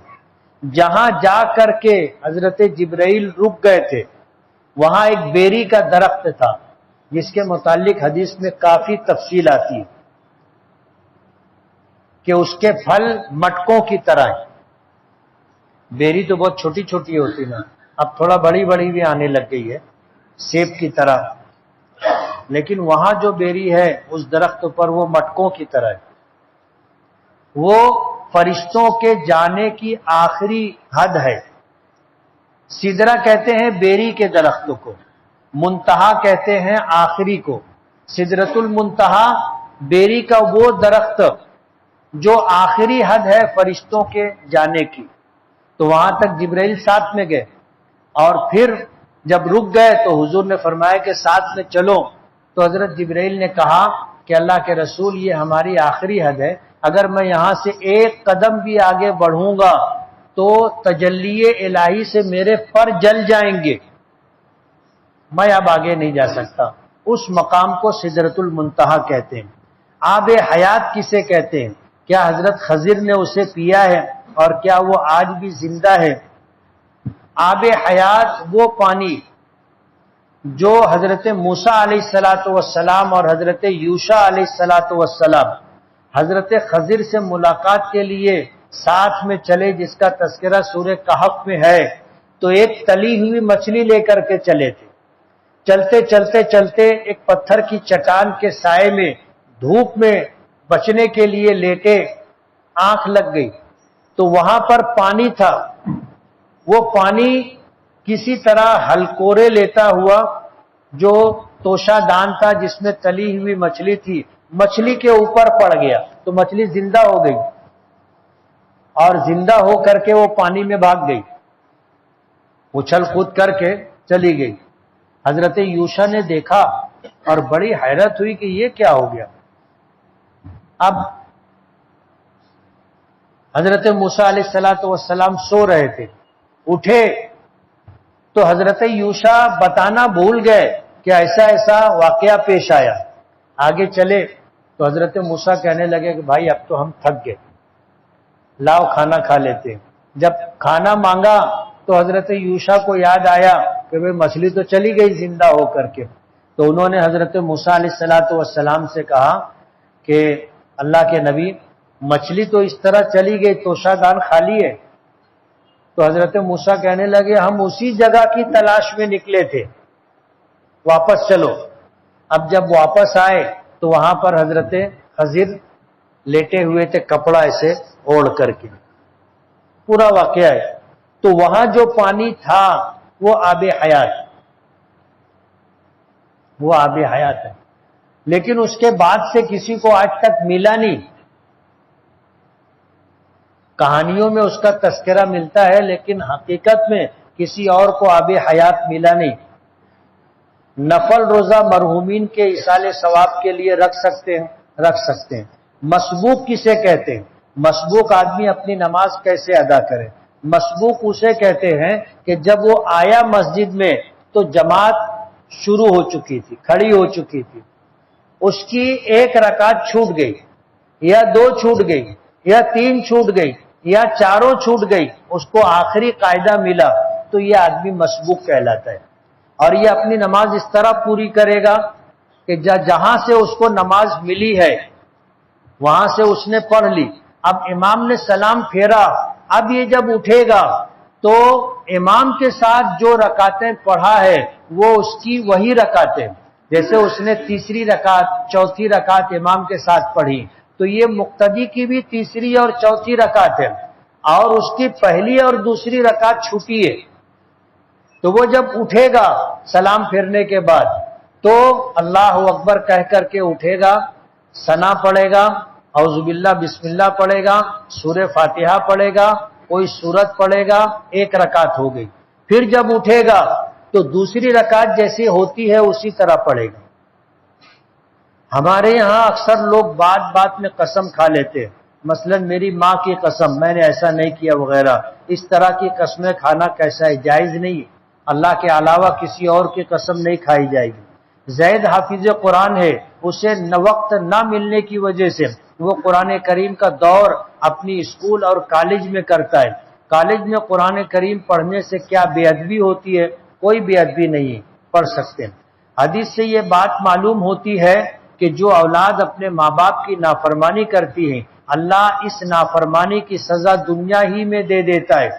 جہاں جا کر کے حضرت جبرائیل رک گئے تھے وہاں ایک بیری کا درخت تھا، جس کے متعلق حدیث میں کافی تفصیل آتی ہے کہ اس کے پھل مٹکوں کی طرح ہیں۔ بیری تو بہت چھوٹی چھوٹی ہوتی نا، اب تھوڑا بڑی بڑی بھی آنے لگ گئی ہے، سیب کی طرح، لیکن وہاں جو بیری ہے اس درخت پر وہ مٹکوں کی طرح ہے۔ وہ فرشتوں کے جانے کی آخری حد ہے۔ سدرہ کہتے ہیں بیری کے درختوں کو، منتہا کہتے ہیں آخری کو۔ سدرۃ المنتہا بیری کا وہ درخت جو آخری حد ہے فرشتوں کے جانے کی، تو وہاں تک جبرائیل ساتھ میں گئے، اور پھر جب رک گئے تو حضور نے فرمایا کہ ساتھ میں چلو، تو حضرت جبرائیل نے کہا کہ اللہ کے رسول یہ ہماری آخری حد ہے، اگر میں یہاں سے ایک قدم بھی آگے بڑھوں گا تو تجلی الہی سے میرے پر جل جائیں گے، میں اب آگے نہیں جا سکتا۔ اس مقام کو سدرۃ المنتہا کہتے ہیں۔ آب حیات کسے کہتے ہیں؟ کیا حضرت خضر نے اسے پیا ہے اور کیا وہ آج بھی زندہ ہے؟ آب حیات وہ پانی جو حضرت موسیٰ علیہ الصلوۃ والسلام اور حضرت یوشع علیہ الصلوۃ والسلام حضرت خضر سے ملاقات کے لیے ساتھ میں چلے، جس کا تذکرہ سورہ کہف میں ہے، تو ایک تلی ہوئی مچھلی لے کر کے چلے تھے۔ چلتے چلتے چلتے ایک پتھر کی چٹان کے سائے میں دھوپ میں بچنے کے لیے لیٹے، آنکھ لگ گئی تو وہاں پر پانی تھا۔ وہ پانی کسی طرح ہلکورے لیتا ہوا جو توشا دان تھا جس میں تلی ہوئی مچھلی تھی، مچھلی کے اوپر پڑ گیا تو مچھلی زندہ ہو گئی، اور زندہ ہو کر کے وہ پانی میں بھاگ گئی، اچھل کود کر کے چلی گئی۔ حضرت یوشع نے دیکھا اور بڑی حیرت ہوئی کہ یہ کیا ہو گیا۔ اب حضرت موسیٰ علیہ السلام سو رہے تھے، اٹھے تو حضرت یوشع بتانا بھول گئے کہ ایسا ایسا واقعہ پیش آیا۔ آگے چلے تو حضرت موسیٰ کہنے لگے کہ بھائی اب تو ہم تھک گئے، لاؤ کھانا کھا لیتے ہیں۔ جب کھانا مانگا تو حضرت یوشع کو یاد آیا کہ بھئی مچھلی تو چلی گئی زندہ ہو کر کے، تو انہوں نے حضرت موسیٰ علیہ السلام سے کہا کہ اللہ کے نبی، مچھلی تو اس طرح چلی گئی، توشا دان خالی ہے۔ تو حضرت موسیٰ کہنے لگے ہم اسی جگہ کی تلاش میں نکلے تھے، واپس چلو۔ اب جب واپس آئے تو وہاں پر حضرت خضر لیٹے ہوئے تھے، کپڑا ایسے اوڑھ کر کے، پورا واقعہ ہے۔ تو وہاں جو پانی تھا وہ آب حیات، وہ آب حیات ہے، لیکن اس کے بعد سے کسی کو آج تک ملا نہیں۔ کہانیوں میں اس کا تذکرہ ملتا ہے لیکن حقیقت میں کسی اور کو آب حیات ملا نہیں۔ نفل روزہ مرحومین کے ایصال ثواب کے لیے رکھ سکتے ہیں۔ مسبوق کسے کہتے ہیں؟ مسبوق آدمی اپنی نماز کیسے ادا کرے؟ مسبوق اسے کہتے ہیں کہ جب وہ آیا مسجد میں تو جماعت شروع ہو چکی تھی، کھڑی ہو چکی تھی، اس کی ایک رکعت چھوٹ گئی یا دو چھوٹ گئی یا تین چھوٹ گئی یا چاروں چھوٹ گئی، اس کو آخری قاعدہ ملا تو یہ آدمی مسبوق کہلاتا ہے۔ اور یہ اپنی نماز اس طرح پوری کرے گا کہ جہاں سے اس کو نماز ملی ہے وہاں سے اس نے پڑھ لی، اب امام نے سلام پھیرا، اب یہ جب اٹھے گا تو امام کے ساتھ جو رکعتیں پڑھا ہے وہ اس کی وہی رکعتیں، جیسے اس نے تیسری رکعت چوتھی رکعت امام کے ساتھ پڑھی تو یہ مقتدی کی بھی تیسری اور چوتھی رکعت ہے، اور اس کی پہلی اور دوسری رکعت چھوٹی ہے۔ تو وہ جب اٹھے گا سلام پھیرنے کے بعد تو اللہ اکبر کہہ کر کے اٹھے گا، ثنا پڑھے گا، اعوذ باللہ بسم اللہ پڑھے گا، سورہ فاتحہ پڑھے گا، کوئی سورت پڑھے گا، ایک رکعت ہو گئی۔ پھر جب اٹھے گا تو دوسری رکعت جیسی ہوتی ہے اسی طرح پڑھے گا۔ ہمارے یہاں اکثر لوگ بات بات میں قسم کھا لیتے ہیں، مثلا میری ماں کی قسم، میں نے ایسا نہیں کیا وغیرہ، اس طرح کی قسمیں کھانا کیسا ہے؟ جائز نہیں ہے، اللہ کے علاوہ کسی اور کی قسم نہیں کھائی جائے گی۔ زید حافظ قرآن ہے، اسے وقت نہ ملنے کی وجہ سے وہ قرآن کریم کا دور اپنی اسکول اور کالج میں کرتا ہے۔ کالج میں قرآن کریم پڑھنے سے کیا بے ادبی ہوتی ہے؟ کوئی بے ادبی نہیں، پڑھ سکتے ہیں۔ حدیث سے یہ بات معلوم ہوتی ہے کہ جو اولاد اپنے ماں باپ کی نافرمانی کرتی ہے اللہ اس نافرمانی کی سزا دنیا ہی میں دے دیتا ہے،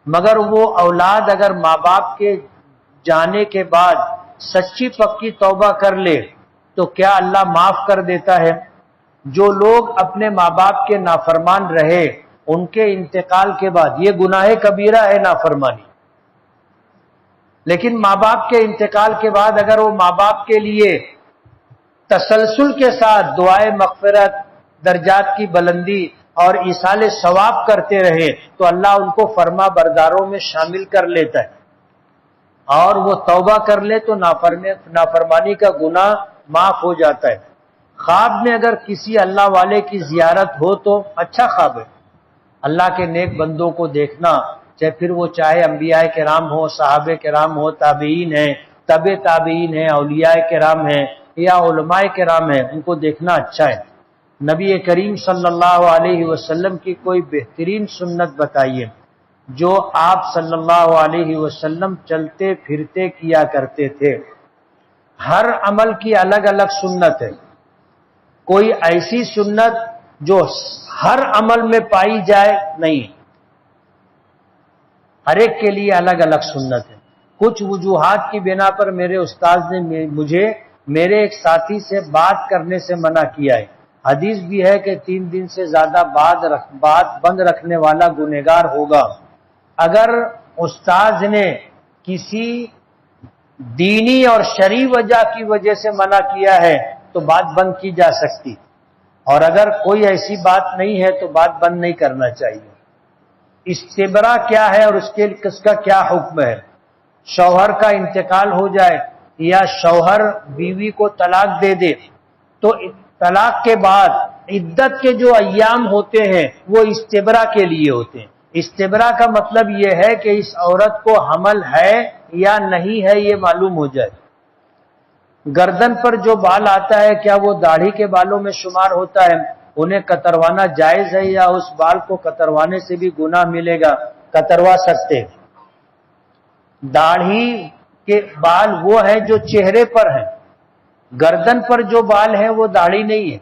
مگر وہ اولاد اگر ماں باپ کے جانے کے بعد سچی پکی توبہ کر لے تو کیا اللہ معاف کر دیتا ہے؟ جو لوگ اپنے ماں باپ کے نافرمان رہے ان کے انتقال کے بعد، یہ گناہ کبیرہ ہے نافرمانی، لیکن ماں باپ کے انتقال کے بعد اگر وہ ماں باپ کے لیے تسلسل کے ساتھ دعائے مغفرت، درجات کی بلندی اور ایصال ثواب کرتے رہے تو اللہ ان کو فرما برداروں میں شامل کر لیتا ہے، اور وہ توبہ کر لے تو نافرمانی کا گناہ معاف ہو جاتا ہے۔ خواب میں اگر کسی اللہ والے کی زیارت ہو تو اچھا خواب ہے، اللہ کے نیک بندوں کو دیکھنا، چاہے انبیاء کرام ہو، صحابہ کرام ہو، تابعین ہیں، تبع تابعین ہیں، اولیاء کرام ہیں یا علماء کرام ہیں، ان کو دیکھنا اچھا ہے۔ نبی کریم صلی اللہ علیہ وسلم کی کوئی بہترین سنت بتائیے جو آپ صلی اللہ علیہ وسلم چلتے پھرتے کیا کرتے تھے۔ ہر عمل کی الگ الگ سنت ہے، کوئی ایسی سنت جو ہر عمل میں پائی جائے نہیں، ہر ایک کے لیے الگ الگ سنت ہے۔ کچھ وجوہات کی بنا پر میرے استاد نے مجھے میرے ایک ساتھی سے بات کرنے سے منع کیا ہے۔ حدیث بھی ہے کہ 3 دن سے زیادہ بات بند رکھنے والا گنہگار ہوگا۔ اگر استاد نے کسی دینی اور شرعی وجہ کی وجہ سے منع کیا ہے تو بات بند کی جا سکتی، اور اگر کوئی ایسی بات نہیں ہے تو بات بند نہیں کرنا چاہیے۔ استبرا کیا ہے اور اس کا کیا حکم ہے؟ شوہر کا انتقال ہو جائے یا شوہر بیوی کو طلاق دے دے تو طلاق کے بعد عدت کے جو ایام ہوتے ہیں وہ استبرا کے لیے ہوتے ہیں۔ استبرا کا مطلب یہ ہے کہ اس عورت کو حمل ہے یا نہیں ہے یہ معلوم ہو جائے۔ گردن پر جو بال آتا ہے کیا وہ داڑھی کے بالوں میں شمار ہوتا ہے؟ انہیں کتروانا جائز ہے یا اس بال کو کتروانے سے بھی گناہ ملے گا؟ کتروا سکتے ہیں۔ داڑھی کے بال وہ ہیں جو چہرے پر ہیں، گردن پر جو بال ہیں وہ داڑھی نہیں ہے۔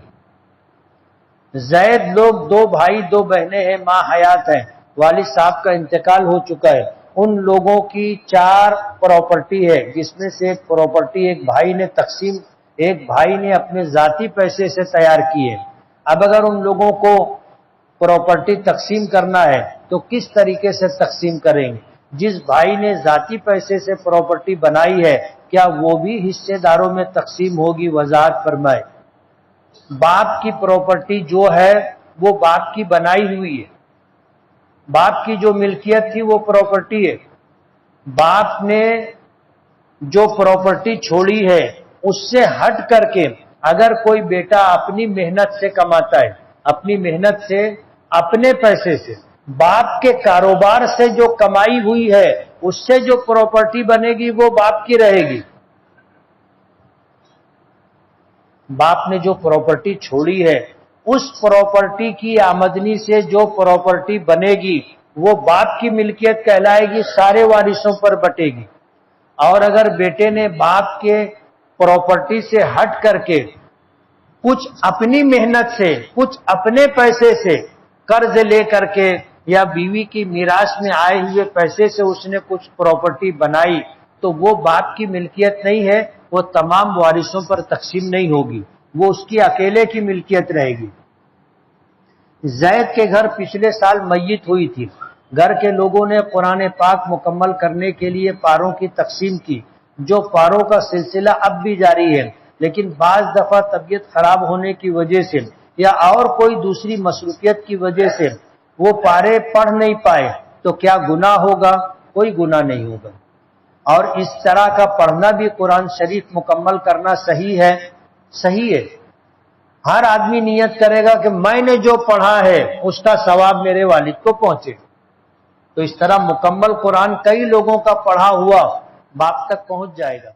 زید لوگ 2 بھائی 2 بہنیں ہیں، ماں حیات ہیں، والد صاحب کا انتقال ہو چکا ہے، ان لوگوں کی 4 پراپرٹی ہے جس میں سے ایک پراپرٹی ایک بھائی نے اپنے ذاتی پیسے سے تیار کی ہے۔ اب اگر ان لوگوں کو پراپرٹی تقسیم کرنا ہے تو کس طریقے سے تقسیم کریں گے؟ جس بھائی نے ذاتی پیسے سے پراپرٹی بنائی ہے کیا وہ بھی حصے داروں میں تقسیم ہوگی؟ وضاحت فرمائے۔ باپ کی پراپرٹی جو ہے وہ باپ کی بنائی ہوئی ہے، باپ کی جو ملکیت تھی وہ پراپرٹی ہے۔ باپ نے جو پراپرٹی چھوڑی ہے اس سے ہٹ کر کے اگر کوئی بیٹا اپنی محنت سے کماتا ہے، اپنی محنت سے، اپنے پیسے سے، باپ کے کاروبار سے جو کمائی ہوئی ہے اس سے جو پراپرٹی بنے گی وہ باپ کی رہے گی۔ باپ نے جو پراپرٹی چھوڑی ہے اس پراپرٹی کی آمدنی سے جو پراپرٹی بنے گی وہ باپ کی ملکیت کہلائے گی، سارے وارثوں پر بٹے گی۔ اور اگر بیٹے نے باپ کے پراپرٹی سے ہٹ کر کے کچھ اپنی محنت سے، کچھ اپنے پیسے سے قرض لے کر کے یا بیوی کی میراث میں آئے ہوئے پیسے سے اس نے کچھ پراپرٹی بنائی تو وہ باپ کی ملکیت نہیں ہے، وہ تمام وارثوں پر تقسیم نہیں ہوگی، وہ اس کی اکیلے کی ملکیت رہے گی۔ زید کے گھر پچھلے سال میت ہوئی تھی، گھر کے لوگوں نے قرآن پاک مکمل کرنے کے لیے پاروں کی تقسیم کی، جو پاروں کا سلسلہ اب بھی جاری ہے، لیکن بعض دفعہ طبیعت خراب ہونے کی وجہ سے یا اور کوئی دوسری مصروفیت کی وجہ سے وہ پارے پڑھ نہیں پائے تو کیا گناہ ہوگا؟ کوئی گناہ نہیں ہوگا۔ اور اس طرح کا پڑھنا بھی قرآن شریف مکمل کرنا صحیح ہے؟ صحیح ہے۔ ہر آدمی نیت کرے گا کہ میں نے جو پڑھا ہے اس کا ثواب میرے والد کو پہنچے، تو اس طرح مکمل قرآن کئی لوگوں کا پڑھا ہوا باپ تک پہنچ جائے گا۔